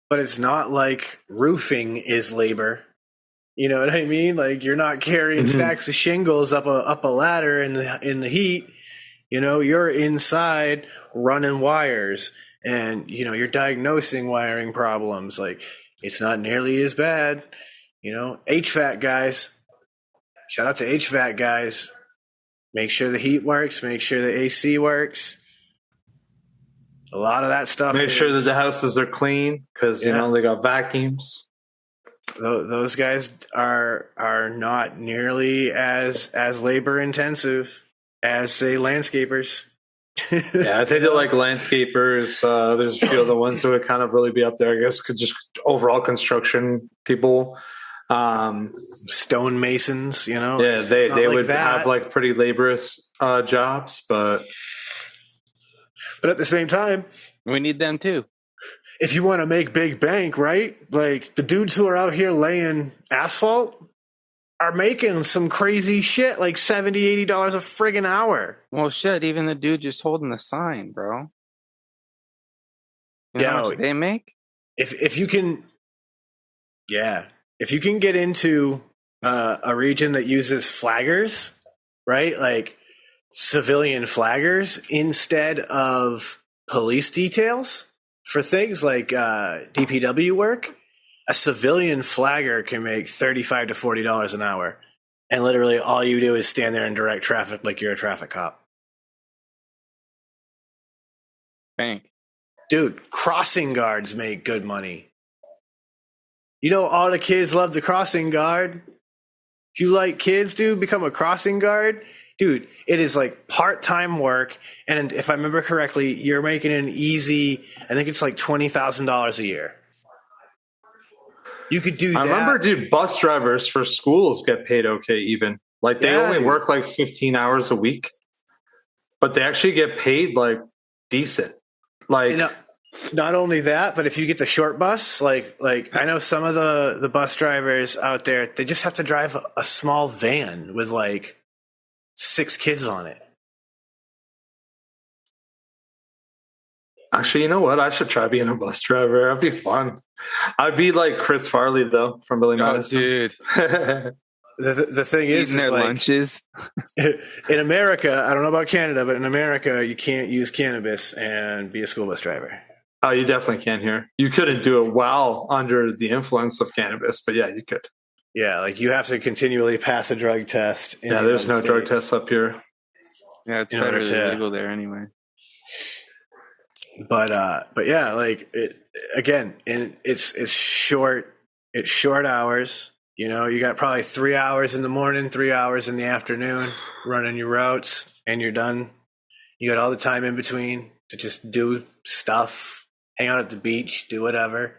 but it's not like roofing is labor. You know what I mean? Like you're not carrying stacks of shingles up a ladder in the heat. You know, you're inside running wires, and you know, you're diagnosing wiring problems. Like it's not nearly as bad. You know, HVAC guys. Shout out to HVAC guys. Make sure the heat works. Make sure the AC works. A lot of that stuff. Make sure that the houses are clean, because you know they got vacuums. Those guys are not nearly as labor intensive as, say, landscapers. Yeah, I think that like landscapers, there's a few of the ones who would kind of really be up there, I guess, could just overall construction people. Stonemasons, you know. Yeah, they like would have like pretty laborious jobs, but at the same time, we need them too. If you want to make big bank, right? Like the dudes who are out here laying asphalt are making some crazy shit, like $70-80 a friggin' hour. Well, shit, even the dude just holding the sign, bro. You know how much they make? If you can, if you can get into a region that uses flaggers, right? Like civilian flaggers instead of police details for things like DPW work. A civilian flagger can make $35 to $40 an hour, and literally all you do is stand there and direct traffic like you're a traffic cop. Bang. Dude, crossing guards make good money. You know, all the kids love the crossing guard. If you like kids, dude, become a crossing guard. Dude, it is like part-time work. And if I remember correctly, you're making an easy, I think it's like $20,000 a year. You could do that. I remember, dude, bus drivers for schools get paid okay even. Like they only work like 15 hours a week, but they actually get paid like decent. Like, not only that, but if you get the short bus, like I know some of the bus drivers out there, they just have to drive a small van with like 6 kids on it. Actually, you know what? I should try being a bus driver. That'd be fun. I'd be like Chris Farley though from Billy Madison. Dude. The thing is, eating their like, lunches. In America, I don't know about Canada, but in America, you can't use cannabis and be a school bus driver. Oh, you definitely can here. You couldn't do it while under the influence of cannabis, but yeah, you could. Yeah, like you have to continually pass a drug test. Yeah, there's no drug tests up here. Yeah, it's better legal there anyway. But yeah, like it's short hours. You know, you got probably 3 hours in the morning, 3 hours in the afternoon running your routes, and you're done. You got all the time in between to just do stuff, hang out at the beach, do whatever.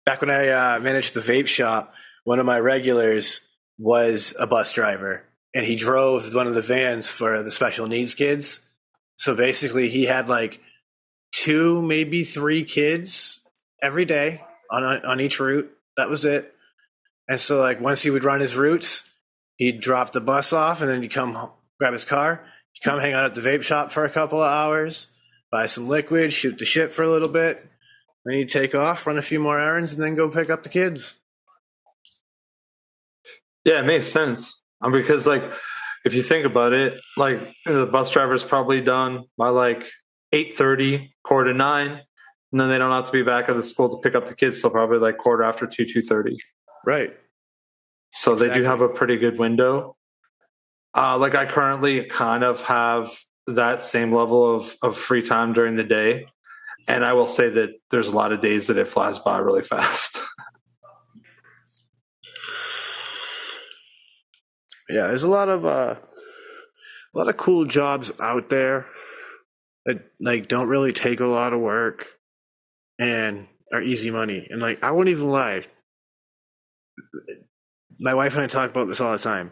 Back when I managed the vape shop, one of my regulars was a bus driver, and he drove one of the vans for the special needs kids. So basically, he had like 2, maybe 3 kids every day on each route. That was it. And so, like, once he would run his routes, he'd drop the bus off, and then he'd come home, grab his car, he'd come hang out at the vape shop for a couple of hours, buy some liquid, shoot the shit for a little bit. Then he'd take off, run a few more errands, and then go pick up the kids. Yeah, it makes sense. Because, like, if you think about it, like, the bus driver's probably done by, like, 8:30, 8:45, and then they don't have to be back at the school to pick up the kids till probably, like, 2:15, 2:30. Right. So exactly. They do have a pretty good window. Like I currently kind of have that same level of free time during the day. And I will say that there's a lot of days that it flies by really fast. Yeah, there's a lot of cool jobs out there that like don't really take a lot of work and are easy money. And like I won't even lie. My wife and I talk about this all the time.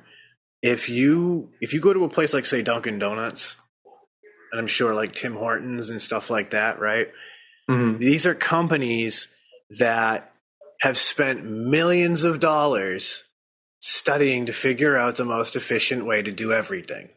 If you go to a place like, say, Dunkin' Donuts, and I'm sure like Tim Hortons and stuff like that, right? Mm-hmm. These are companies that have spent millions of dollars studying to figure out the most efficient way to do everything.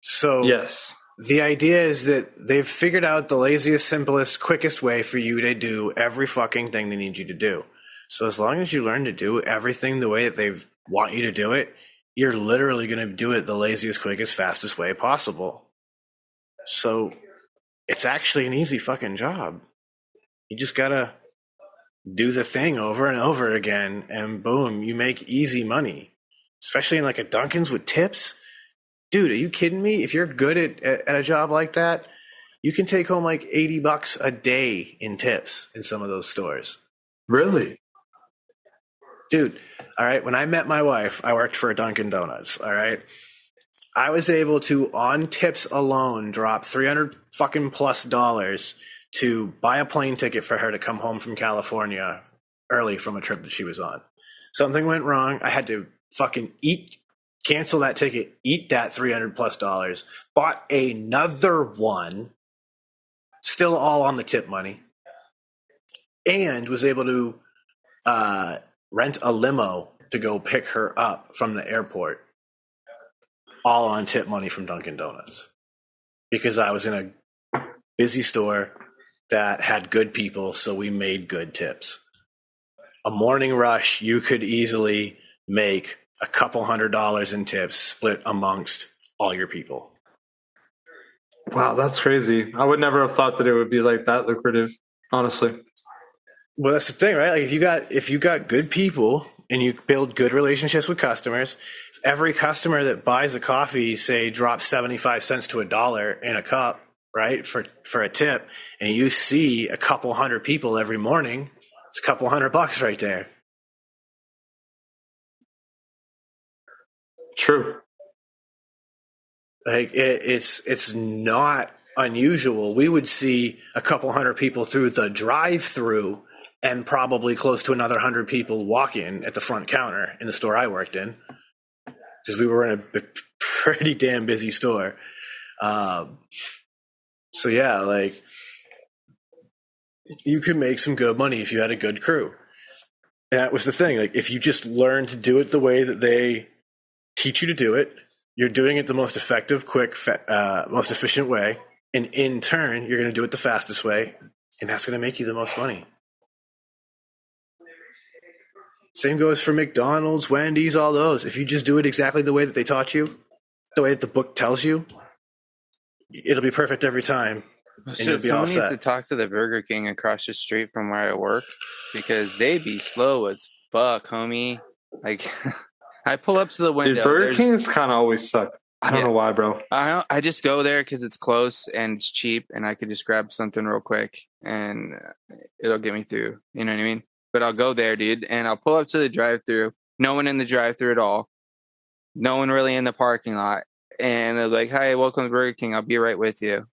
So yes, the idea is that they've figured out the laziest, simplest, quickest way for you to do every fucking thing they need you to do. So as long as you learn to do everything the way that they want you to do it, you're literally going to do it the laziest, quickest, fastest way possible. So it's actually an easy fucking job. You just got to do the thing over and over again, and boom, you make easy money. Especially in like a Dunkin's with tips. Dude, are you kidding me? If you're good at a job like that, you can take home like $80 a day in tips in some of those stores. Really? Dude, all right, when I met my wife, I worked for a Dunkin' Donuts, all right? I was able to, on tips alone, drop $300 fucking plus to buy a plane ticket for her to come home from California early from a trip that she was on. Something went wrong. I had to fucking cancel that ticket, eat that $300 plus, bought another one, still all on the tip money, and was able to rent a limo to go pick her up from the airport, all on tip money from Dunkin' Donuts, because I was in a busy store that had good people, so we made good tips. A morning rush, you could easily make a couple $100 in tips split amongst all your people. Wow, that's crazy. I would never have thought that it would be like that lucrative, honestly. Well, that's the thing, right? Like if you got good people and you build good relationships with customers, every customer that buys a coffee, say, drops 75 cents to $1 in a cup, right, for a tip, and you see a couple hundred people every morning, it's a couple $100 right there. True. Like it's not unusual. We would see a couple hundred people through the drive-through and probably close to another 100 people walk in at the front counter in the store I worked in, because we were in a pretty damn busy store. So yeah, like you could make some good money if you had a good crew. And that was the thing. Like if you just learn to do it the way that they teach you to do it, you're doing it the most effective, quick, most efficient way. And in turn, you're going to do it the fastest way. And that's going to make you the most money. Same goes for McDonald's, Wendy's, all those. If you just do it exactly the way that they taught you, the way that the book tells you, it'll be perfect every time. And you'll be all set. Someone needs to talk to the Burger King across the street from where I work, because they be slow as fuck, homie. Like, I pull up to the window. Dude, Burger King's kind of always suck. I don't know why, bro. I just go there because it's close and it's cheap, and I could just grab something real quick and it'll get me through. You know what I mean? But I'll go there, dude, and I'll pull up to the drive-thru. No one in the drive-thru at all. No one really in the parking lot. And they're like, "Hi, welcome to Burger King. I'll be right with you."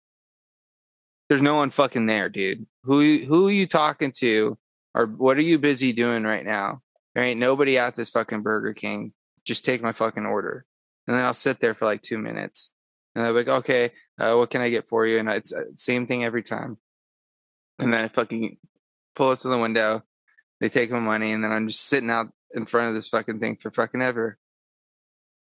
There's no one fucking there, dude. Who are you talking to? Or what are you busy doing right now? There ain't nobody at this fucking Burger King. Just take my fucking order. And then I'll sit there for like 2 minutes. And they're like, "Okay, what can I get for you?" And it's same thing every time. And then I fucking pull up to the window. They take my money, and then I'm just sitting out in front of this fucking thing for fucking ever.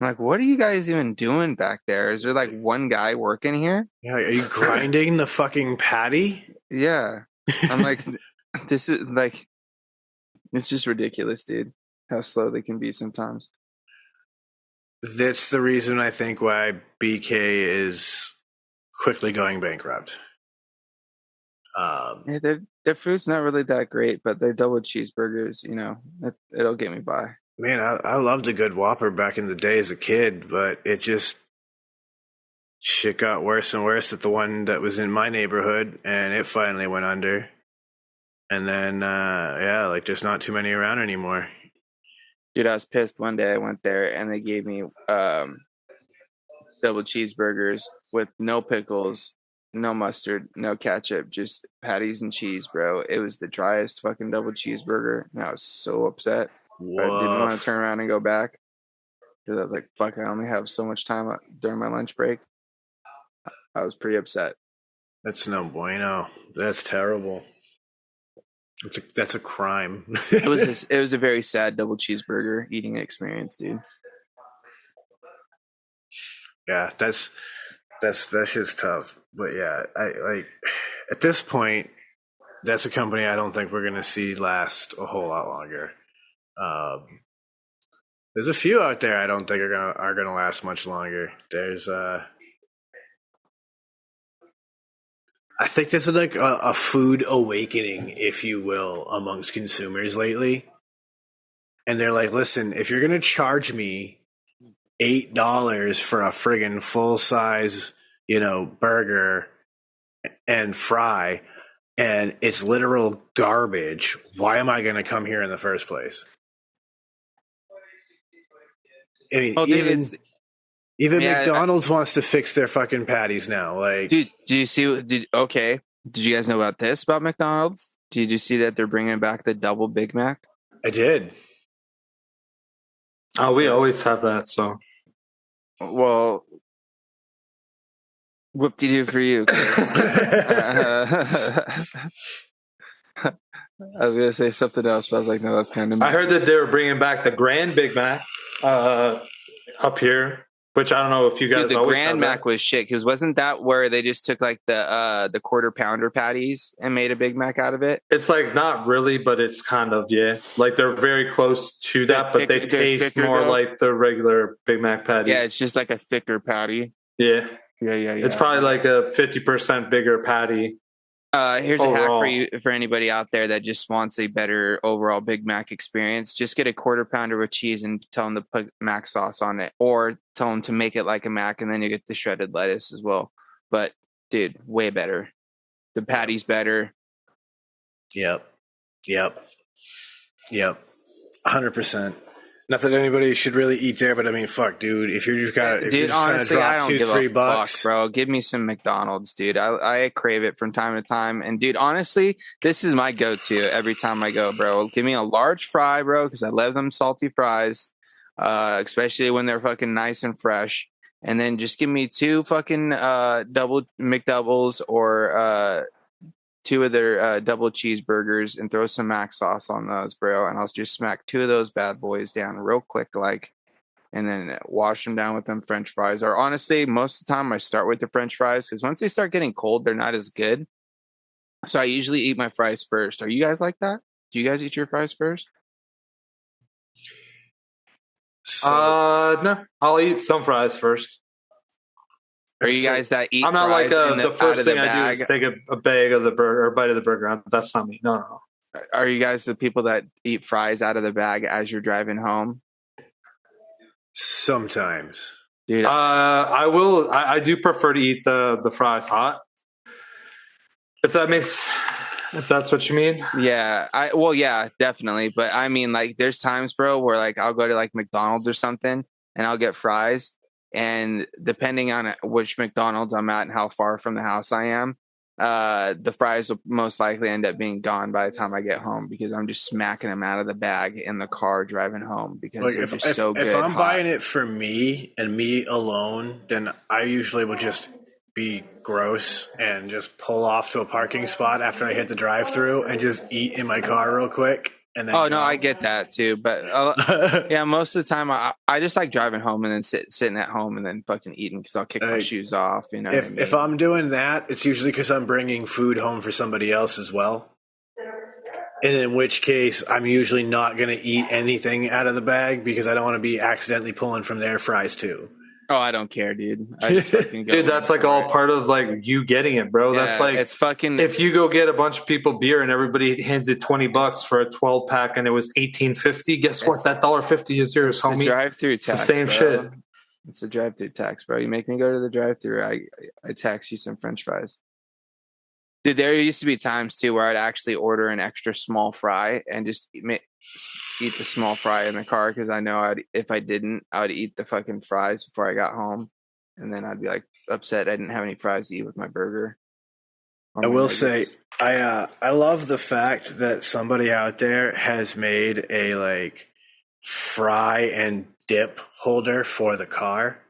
I'm like, what are you guys even doing back there? Is there like one guy working here? Yeah, are you grinding the fucking patty? Yeah. I'm like, this is like, it's just ridiculous, dude, how slow they can be sometimes. That's the reason I think why BK is quickly going bankrupt. Yeah, their food's not really that great, but their double cheeseburgers, you know, it'll get me by. Man, I loved a good Whopper back in the day as a kid, but it just shit got worse and worse at the one that was in my neighborhood, and it finally went under. And then, like just not too many around anymore. Dude, I was pissed one day. I went there and they gave me double cheeseburgers with no pickles, no mustard, no ketchup, just patties and cheese, bro. It was the driest fucking double cheeseburger, and I was so upset. I didn't want to turn around and go back because I was like, fuck, I only have so much time during my lunch break. I was pretty upset. That's no bueno. That's terrible. That's a crime. It was a very sad double cheeseburger eating experience, dude. Yeah, that's just tough. But yeah, I like at this point, that's a company I don't think we're gonna see last a whole lot longer. There's a few out there I don't think are gonna last much longer. There's I think there's like a food awakening, if you will, amongst consumers lately. And they're like, listen, if you're gonna charge me $8 for a friggin' full size, burger and fry, and it's literal garbage, why am I gonna come here in the first place? I mean, even McDonald's wants to fix their fucking patties now. Like, dude, did you guys know about this about McDonald's? Did you see that they're bringing back the double Big Mac? I did. Oh, we always have that. So, well, whoop-de-doo for you. I was gonna say something else, but I was like, no, that's kind of. I heard that they were bringing back the Grand Big Mac up here. which I don't know if you guys Dude, the always Grand have Mac that. was shit because wasn't that where they just took like the quarter pounder patties and made a Big Mac out of it? It's like not really, but it's kind of, yeah. Like they're very close to that, but they taste more like the regular Big Mac patty. Yeah, it's just like a thicker patty. Yeah. Yeah. It's probably like a 50% bigger patty. Here's overall. a hack for anybody out there that just wants a better overall Big Mac experience. Just get a quarter pounder with cheese and tell them to put Mac sauce on it, or tell them to make it like a Mac, and then you get the shredded lettuce as well. But dude, way better. The patty's better. Yep. 100%. Not that anybody should really eat there, but I mean, fuck, dude. If you're just trying to drop $2-3, bro, give me some McDonald's, dude. I crave it from time to time. And dude, honestly, this is my go-to every time I go, bro. Give me a large fry, bro, because I love them salty fries, especially when they're fucking nice and fresh. And then just give me 2 fucking double McDoubles or 2 of their double cheeseburgers and throw some Mac sauce on those, bro. And I'll just smack 2 of those bad boys down real quick, and then wash them down with them French fries. Or honestly, most of the time I start with the French fries because once they start getting cold, they're not as good. So I usually eat my fries first. Are you guys like that? Do you guys eat your fries first? No, I'll eat some fries first. Are you guys that eat? I'm not like the first thing I do is take a bag of the burger or bite of the burger. That's not me. No. Are you guys the people that eat fries out of the bag as you're driving home? Sometimes, dude. I will. I do prefer to eat the fries hot. If that's what you mean. Yeah. Yeah, definitely. But I mean, like, there's times, bro, where like I'll go to like McDonald's or something and I'll get fries. And depending on which McDonald's I'm at and how far from the house I am, the fries will most likely end up being gone by the time I get home because I'm just smacking them out of the bag in the car driving home because like they're just so good. If I'm buying it for me and me alone, then I usually will just be gross and just pull off to a parking spot after I hit the drive-through and just eat in my car real quick. And then no, I get that too. But yeah, most of the time I just like driving home and then sitting at home and then fucking eating because I'll kick my shoes off. You know, if I'm doing that, it's usually because I'm bringing food home for somebody else as well. And in which case, I'm usually not going to eat anything out of the bag because I don't want to be accidentally pulling from their fries too. Oh, I don't care, dude. I just fucking go. Dude, that's like all part of like you getting it, bro. Yeah, that's like it's fucking. If you go get a bunch of people beer and everybody hands it $20 for a 12-pack and it was $18.50, guess what? That $1.50 is yours, homie. Drive-through tax. It's the same bro. shit. It's a drive-through tax, bro. You make me go to the drive-through, I tax you some French fries. Dude, there used to be times too where I'd actually order an extra small fry and just eat the small fry in the car because I know if I didn't, I would eat the fucking fries before I got home, and then I'd be like upset I didn't have any fries to eat with my burger. I will say I love the fact that somebody out there has made a like fry and dip holder for the car.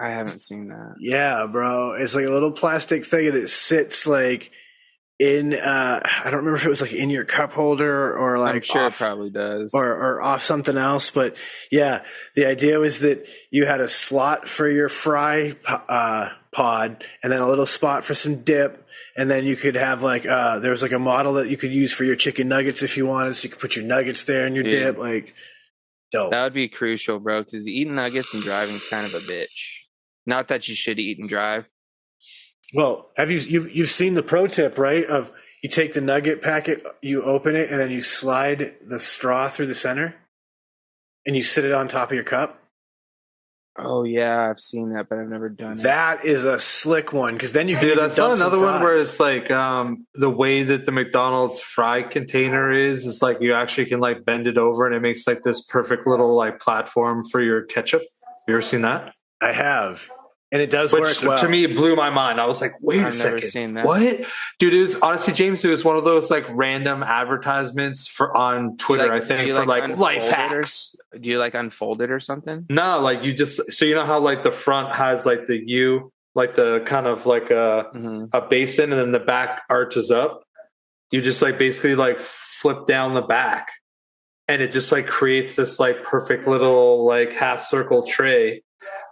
I haven't seen that. Yeah, bro. It's like a little plastic thing and it sits like in I don't remember if it was like in your cup holder or like I'm sure it probably does. Or off something else, but yeah, the idea was that you had a slot for your fry pod and then a little spot for some dip, and then you could have like there was like a model that you could use for your chicken nuggets if you wanted, so you could put your nuggets there and your dip, like dope. That would be crucial, bro, because eating nuggets and driving is kind of a bitch. Not that you should eat and drive. Well, you've seen the pro tip, right? Of you take the nugget packet, you open it, and then you slide the straw through the center, and you sit it on top of your cup. Oh yeah, I've seen that, but I've never done it. That is a slick one because then you can. Dude, I saw another one where it's like the way that the McDonald's fry container is like you actually can like bend it over and it makes like this perfect little like platform for your ketchup. You ever seen that? I have. And it does work well. To me, it blew my mind. I was like, wait a second. Never seen that. What? Dude, it was honestly, James, it was one of those like random advertisements on Twitter, I think, for like life hacks. Do you like unfold it or something? No, like you just, so you know how like the front has like the U, like the kind of like a basin, and then the back arches up. You just like basically like flip down the back and it just like creates this like perfect little like half circle tray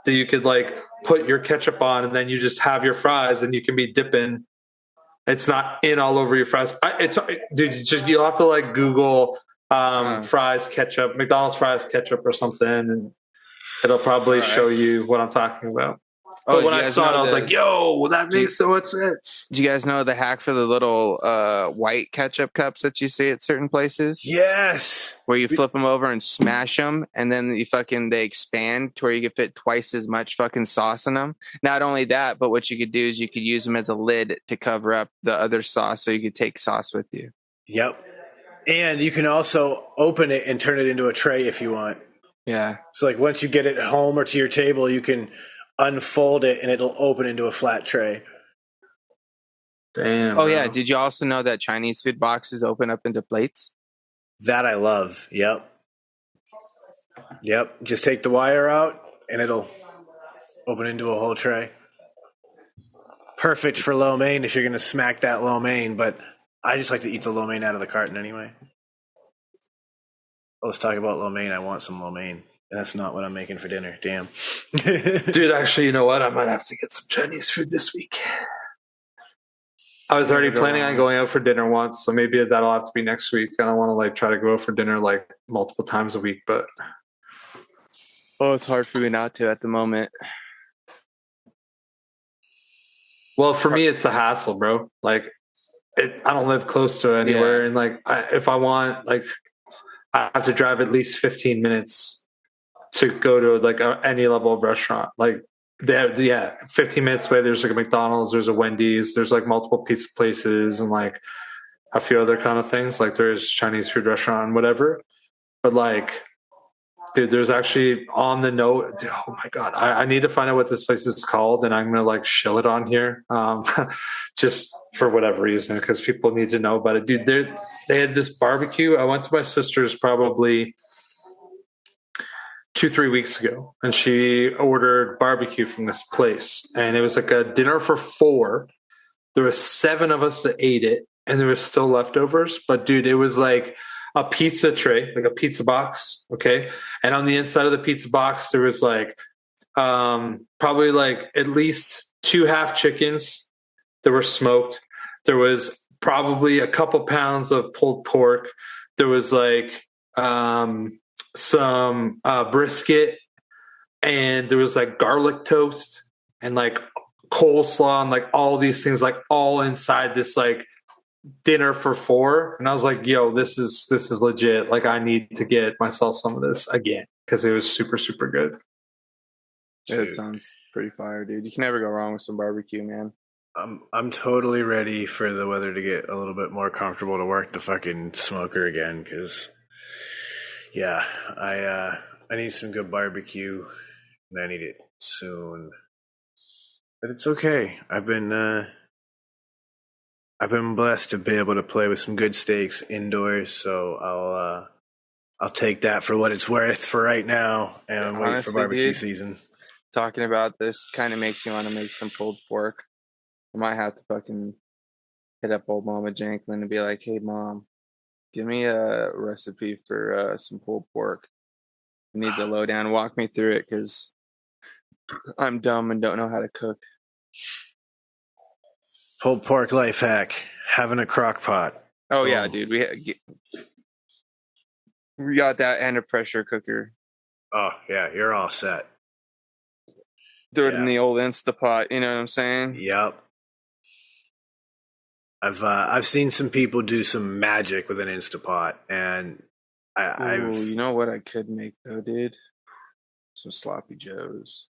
that you could like put your ketchup on, and then you just have your fries, and you can be dipping. It's not in all over your fries. Dude, you'll have to like Google fries ketchup, McDonald's fries ketchup or something, and it'll probably show you what I'm talking about. But when I saw it, I was like, yo, that makes so much sense. Do you guys know the hack for the little white ketchup cups that you see at certain places? Yes. Where you flip them over and smash them, and then they expand to where you can fit twice as much fucking sauce in them. Not only that, but what you could do is you could use them as a lid to cover up the other sauce so you could take sauce with you. Yep. And you can also open it and turn it into a tray if you want. Yeah. So like once you get it home or to your table, you can unfold it and it'll open into a flat tray. Damn. Oh, yeah. Did you also know that Chinese food boxes open up into plates? That I love. Yep. Just take the wire out and it'll open into a whole tray. Perfect for lo mein if you're going to smack that lo mein, but I just like to eat the lo mein out of the carton anyway. Let's talk about lo mein. I want some lo mein. And that's not what I'm making for dinner. Damn. Dude, actually, you know what? I might have to get some Chinese food this week. I was already planning on going out for dinner once, so maybe that'll have to be next week. I don't want to like try to go out for dinner like multiple times a week, but it's hard for me not to at the moment. Well, for me, it's a hassle, bro. Like, I don't live close to anywhere, and like, if I want, like, I have to drive at least 15 minutes to go to like any level of restaurant. Like, 15 minutes away, there's like a McDonald's, there's a Wendy's, there's like multiple pizza places, and like a few other kind of things. Like, there's Chinese food restaurant and whatever. But like, dude, there's actually on the note. Dude, oh my god, I need to find out what this place is called, and I'm gonna like shill it on here, just for whatever reason, because people need to know about it. Dude, they had this barbecue. I went to my sister's probably 2-3 weeks ago, and she ordered barbecue from this place, and it was like a dinner for 4. There were 7 of us that ate it, and there was still leftovers. But dude, it was like a pizza tray, like a pizza box, okay? And on the inside of the pizza box, there was like probably like at least 2 half chickens that were smoked. There was probably a couple pounds of pulled pork. There was like some brisket, and there was like garlic toast and like coleslaw and like all these things, like all inside this like dinner for 4. And I was like, yo, this is legit. Like, I need to get myself some of this again, because it was super, super good. Yeah, it sounds pretty fire, dude. You can never go wrong with some barbecue, man. I'm totally ready for the weather to get a little bit more comfortable to work the fucking smoker again, because yeah, I need some good barbecue, and I need it soon. But it's okay. I've been blessed to be able to play with some good steaks indoors, so I'll take that for what it's worth for right now, and wait for barbecue season. Talking about this kind of makes you want to make some pulled pork. I might have to fucking hit up old Mama Janklin and be like, hey, Mom, give me a recipe for some pulled pork. I need the lowdown. Walk me through it, because I'm dumb and don't know how to cook. Pulled pork life hack: having a crock pot. Oh yeah, dude. We got that and a pressure cooker. Oh yeah, you're all set. Throw it in the old Instapot. You know what I'm saying? Yep. I've seen some people do some magic with an Instapot, and you know what I could make though, dude? Some sloppy joes,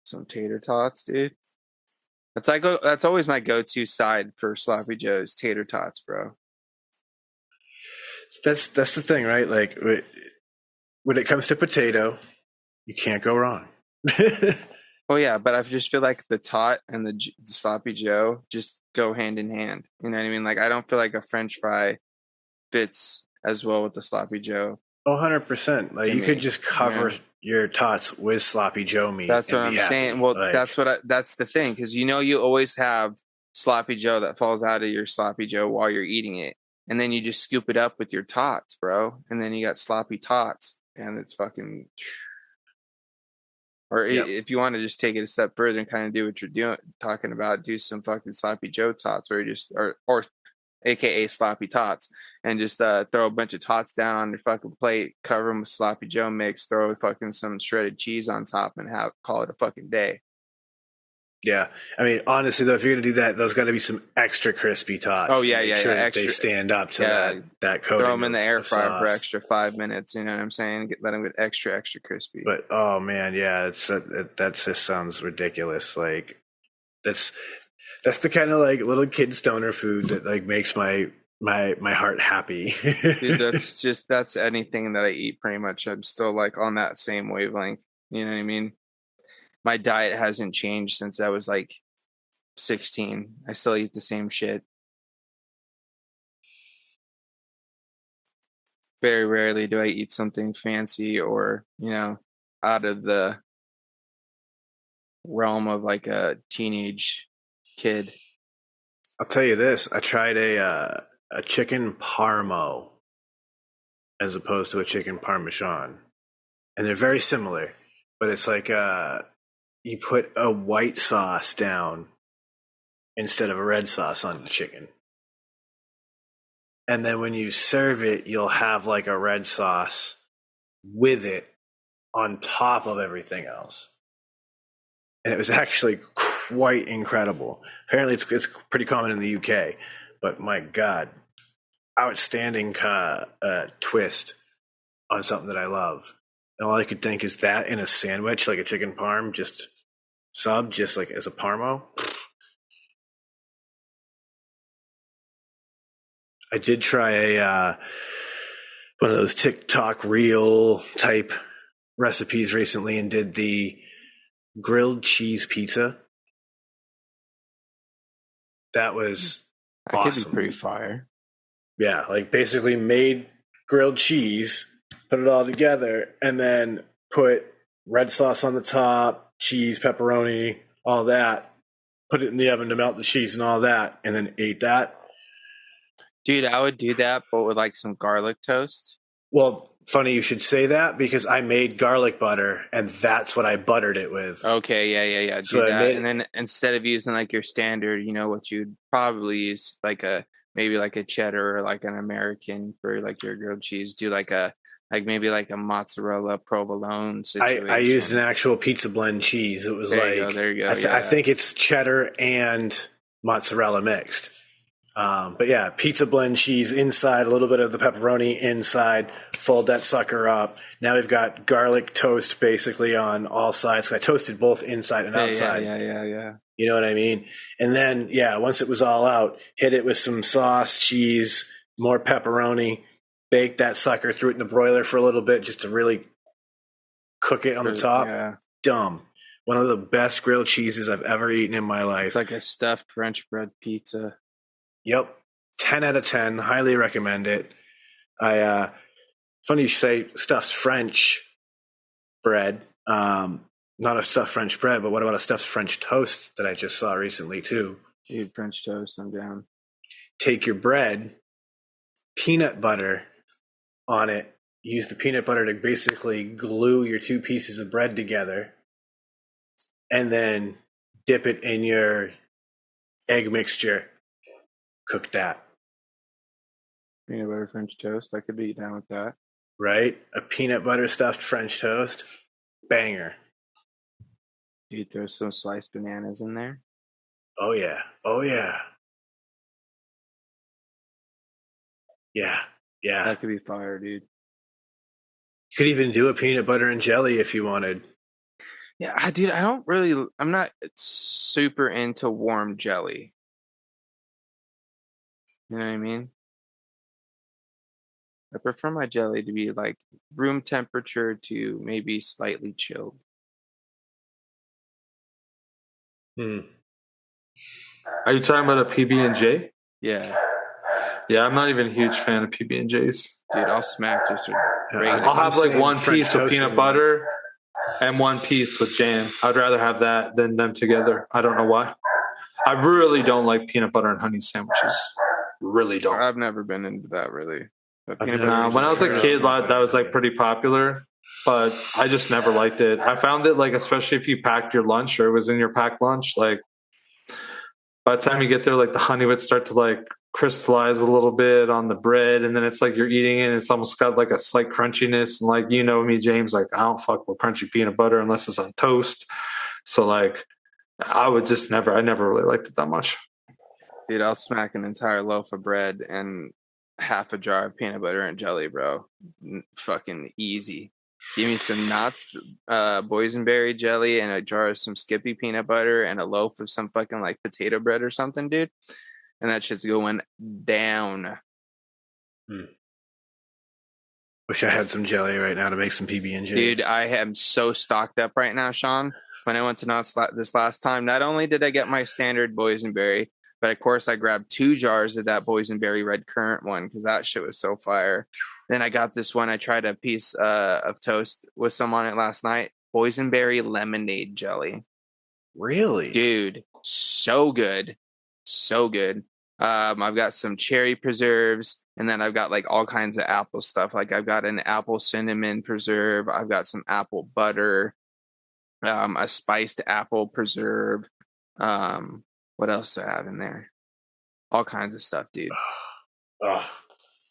some tater tots, dude. That's always my go-to side for sloppy joes, tater tots, bro. That's the thing, right? Like, when it comes to potato, you can't go wrong. Oh yeah, but I just feel like the tot and the sloppy joe just go hand in hand. You know what I mean? Like, I don't feel like a French fry fits as well with the sloppy joe. 100%. Like, you could just cover your tots with sloppy joe meat. That's what I'm saying. Well, like, that's the thing, because you always have sloppy joe that falls out of your sloppy joe while you're eating it, and then you just scoop it up with your tots, bro, and then you got sloppy tots, and it's fucking. Or Yep. if you want to just take it a step further and kind of do what you're talking about, do some fucking sloppy Joe tots, or or AKA sloppy tots, and just throw a bunch of tots down on your fucking plate, cover them with sloppy Joe mix, throw fucking some shredded cheese on top, and call it a fucking day. Yeah, I mean, honestly though, if you're gonna do that, those got to be some extra crispy tots. Oh yeah, sure that extra, they stand up to that coating. Throw them in the air fryer for sauce. extra 5 minutes. You know what I'm saying? Let them get extra crispy. But oh man, yeah, that just sounds ridiculous. Like that's the kind of like little kid stoner food that like makes my heart happy. Dude, that's anything that I eat pretty much. I'm still like on that same wavelength. You know what I mean? My diet hasn't changed since I was like 16. I still eat the same shit. Very rarely do I eat something fancy or, out of the realm of like a teenage kid. I'll tell you this. I tried a chicken parmo as opposed to a chicken parmesan. And they're very similar, but it's like you put a white sauce down instead of a red sauce on the chicken. And then when you serve it, you'll have like a red sauce with it on top of everything else. And it was actually quite incredible. Apparently it's pretty common in the UK, but my God, outstanding twist on something that I love. And all I could think is that in a sandwich, like a chicken parm, just like as a parmo. I did try one of those TikTok reel type recipes recently and did the grilled cheese pizza. That was awesome. Could be pretty fire. Yeah, like basically made grilled cheese, put it all together, and then put red sauce on the top, cheese, pepperoni, all that. Put it in the oven to melt the cheese and all that, and then ate that. Dude, I would do that, but with like some garlic toast. Well, funny you should say that because I made garlic butter, and that's what I buttered it with. Okay, yeah. Do that, and then instead of using like your standard, what you'd probably use maybe like a cheddar or like an American for like your grilled cheese. Do maybe a mozzarella provolone situation. I used an actual pizza blend cheese. It was there you go. I think it's cheddar and mozzarella mixed. But yeah, pizza blend cheese inside, a little bit of the pepperoni inside, fold that sucker up. Now we've got garlic toast basically on all sides. I toasted both inside and outside. Yeah. You know what I mean? And then, once it was all out, hit it with some sauce, cheese, more pepperoni, bake that sucker, threw it in the broiler for a little bit just to really cook it on the top. Yeah. Dumb. One of the best grilled cheeses I've ever eaten in my life. It's like a stuffed French bread pizza. Yep. 10 out of 10. Highly recommend it. Funny you say stuffed French bread. Not a stuffed French bread, but what about a stuffed French toast that I just saw recently too? Dude, French toast, I'm down. Take your bread, peanut butter on it. Use the peanut butter to basically glue your two pieces of bread together. And then dip it in your egg mixture. Cook that. Peanut butter French toast. I could be down with that. Right? A peanut butter stuffed French toast. Banger. Dude, throw some sliced bananas in there. Oh, yeah. Yeah. That could be fire, dude. You could even do a peanut butter and jelly if you wanted. Yeah, dude, I'm not super into warm jelly. You know what I mean? I prefer my jelly to be like room temperature to maybe slightly chilled. Are you talking about a PB&J? Yeah. Yeah, I'm not even a huge fan of PB&Js. Dude, I'll smack just a I'll have like one piece with peanut butter and one piece with jam. I'd rather have that than them together. I don't know why. I really don't like peanut butter and honey sandwiches. Really don't. I've never been into that really. When I was a kid, that was like pretty popular. but I just never liked it. I found it like, especially if you packed your lunch or it was in your packed lunch, like by the time you get there, like the honey would start to like crystallize a little bit on the bread, and then it's like you're eating it and it's almost got like a slight crunchiness. And like, you know me, James, like I don't fuck with crunchy peanut butter unless it's on toast. So like I never really liked it that much. Dude, I'll smack an entire loaf of bread and half a jar of peanut butter and jelly, bro. Fucking easy. Give me some Knott's boysenberry jelly and a jar of some Skippy peanut butter and a loaf of some fucking like potato bread or something, dude. And that shit's going down. Wish I had some jelly right now to make some PB&Js. Dude, I am so stocked up right now, Sean. When I went to Knott's this last time, not only did I get my standard boysenberry, but of course I grabbed 2 jars of that boysenberry red currant one because that shit was so fire. Then I got this one. I tried a piece of toast with some on it last night. Boysenberry lemonade jelly. Really? Dude, so good. So good. I've got some cherry preserves, and then I've got like all kinds of apple stuff. Like I've got an apple cinnamon preserve. I've got some apple butter, a spiced apple preserve. What else do I have in there? All kinds of stuff, dude. Oh,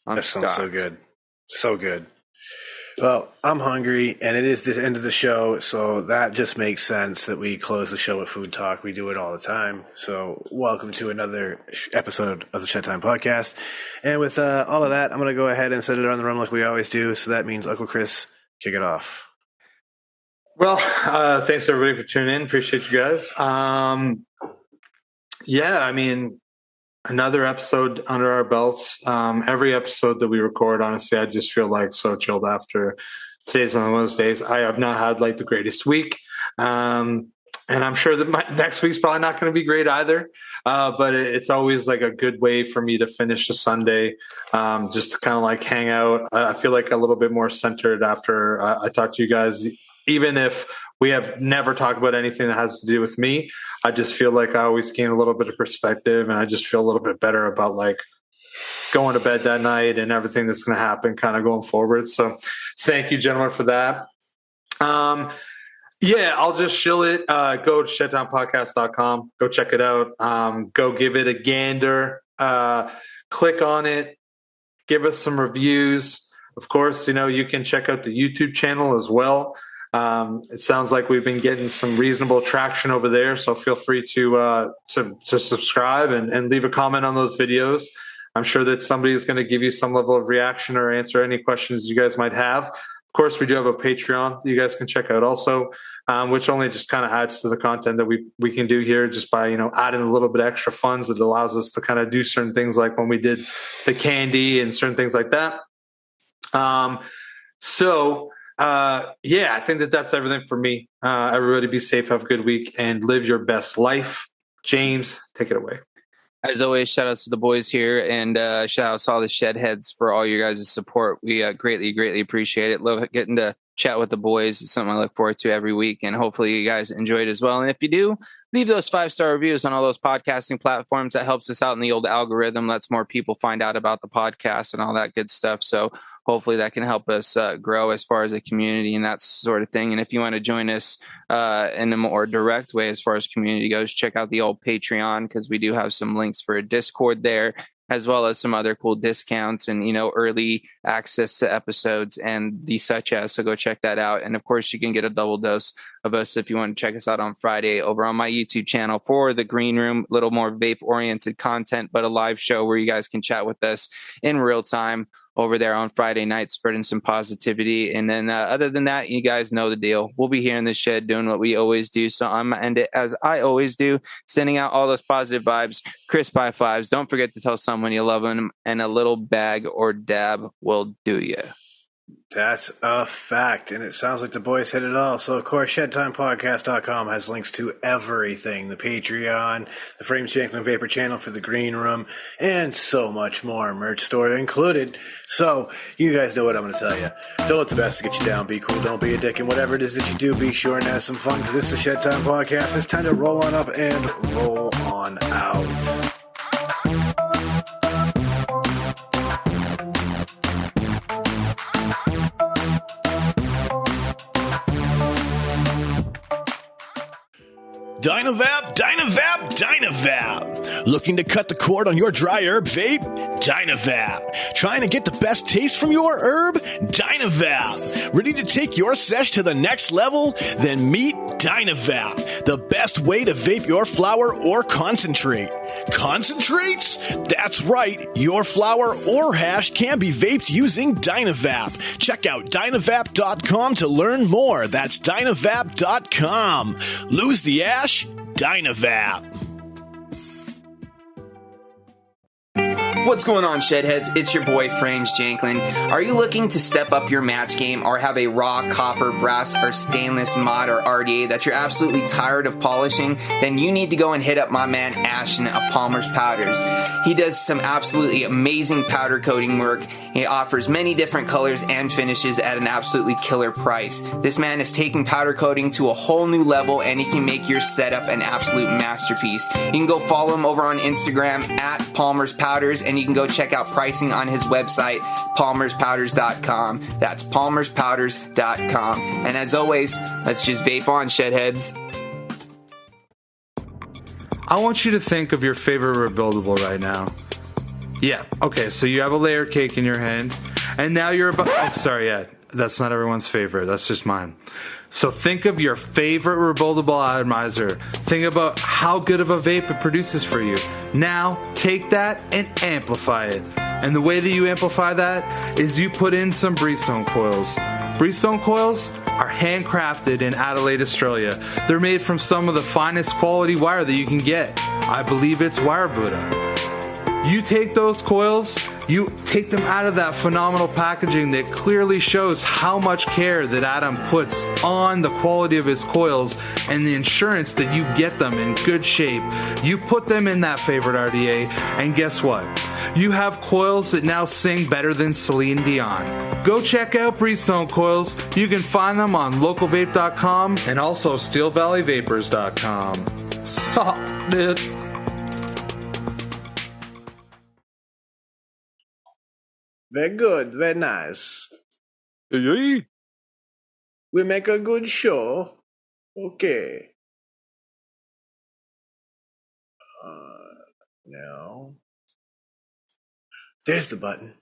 that sounds so good. So good. Well, I'm hungry, and it is the end of the show, so that just makes sense that we close the show with food talk. We do it all the time. So welcome to another episode of the Shedtime Podcast. And with all of that, I'm going to go ahead and set it on the run like we always do. So that means Uncle Chris, kick it off. Well, thanks everybody for tuning in. Appreciate you guys. Yeah, I mean, another episode under our belts. Every episode that we record, honestly, I just feel like so chilled after. Today's one of those days. I have not had like the greatest week. And I'm sure that my next week's probably not going to be great either. But it's always like a good way for me to finish a Sunday, just to kind of like hang out. I feel like a little bit more centered after I talk to you guys, even if we have never talked about anything that has to do with me. I just feel like I always gain a little bit of perspective, and I just feel a little bit better about like going to bed that night and everything that's going to happen kind of going forward. So thank you, gentlemen, for that. Yeah, I'll just shill it. Go to shedtimepodcast.com. Go check it out. Go give it a gander. Click on it. Give us some reviews. Of course, you can check out the YouTube channel as well. It sounds like we've been getting some reasonable traction over there, so feel free to subscribe and leave a comment on those videos. I'm sure that somebody is going to give you some level of reaction or answer any questions you guys might have. Of course, we do have a Patreon that you guys can check out also, which only just kind of adds to the content that we can do here just by adding a little bit extra funds that allows us to kind of do certain things like when we did the candy and certain things like that. Yeah, I think that's everything for me. Everybody be safe, have a good week, and live your best life. James, take it away. As always, shout outs to the boys here, and shout outs to all the Shedheads for all your guys' support. We greatly appreciate it. Love getting to chat with the boys. It's something I look forward to every week, and hopefully you guys enjoy it as well. And if you do, leave those 5-star reviews on all those podcasting platforms. That helps us out in the old algorithm, lets more people find out about the podcast and all that good stuff. So hopefully that can help us grow as far as a community and that sort of thing. And if you want to join us in a more direct way as far as community goes, check out the old Patreon, because we do have some links for a Discord there, as well as some other cool discounts and, early access to episodes and the such as. So go check that out. And of course, you can get a double dose of us if you want to check us out on Friday over on my YouTube channel for the Green Room, a little more vape oriented content, but a live show where you guys can chat with us in real time over there on Friday night, spreading some positivity. And then other than that, you guys know the deal. We'll be here in the shed doing what we always do. So I'm going to end it as I always do, sending out all those positive vibes, crisp high fives. Don't forget to tell someone you love them, and a little bag or dab will do you. That's a fact, and it sounds like the boys hit it all. So, of course, ShedtimePodcast.com has links to everything. The Patreon, the Frames Janklin Vapor channel for the Green Room, and so much more. Merch store included. So, you guys know what I'm going to tell you. Don't let the best get you down. Be cool. Don't be a dick. And whatever it is that you do, be sure and have some fun, because this is the Shedtime Podcast. It's time to roll on up and roll on out. Dynavap, Dynavap, Dynavap. Looking to cut the cord on your dry herb vape? Dynavap. Trying to get the best taste from your herb? Dynavap. Ready to take your sesh to the next level? Then meet Dynavap, the best way to vape your flower or concentrate. Concentrates? That's right. Your flower or hash can be vaped using Dynavap. Check out Dynavap.com to learn more. That's Dynavap.com. Lose the ash? Dynavap. What's going on, Shedheads? It's your boy, Frames Janklin. Are you looking to step up your match game or have a raw copper, brass, or stainless mod or RDA that you're absolutely tired of polishing? Then you need to go and hit up my man Ashton at Palmer's Powders. He does some absolutely amazing powder coating work. He offers many different colors and finishes at an absolutely killer price. This man is taking powder coating to a whole new level, and he can make your setup an absolute masterpiece. You can go follow him over on Instagram at Palmer's Powders, and you can go check out pricing on his website, palmerspowders.com. That's palmerspowders.com. And as always, let's just vape on, Shedheads. I want you to think of your favorite rebuildable right now. Yeah, okay, so you have a layer cake in your hand, and now you're about... Oh, sorry, yeah, that's not everyone's favorite. That's just mine. So think of your favorite rebuildable atomizer. Think about how good of a vape it produces for you. Now, take that and amplify it. And the way that you amplify that is you put in some Breezestone coils. Breezestone coils are handcrafted in Adelaide, Australia. They're made from some of the finest quality wire that you can get. I believe it's wire Buddha. You take those coils, you take them out of that phenomenal packaging that clearly shows how much care that Adam puts on the quality of his coils and the insurance that you get them in good shape. You put them in that favorite RDA, and guess what? You have coils that now sing better than Celine Dion. Go check out Breezestone coils. You can find them on localvape.com and also steelvalleyvapors.com. Suck, dude. Very good, very nice. Hey. We make a good show. Okay. Now. There's the button.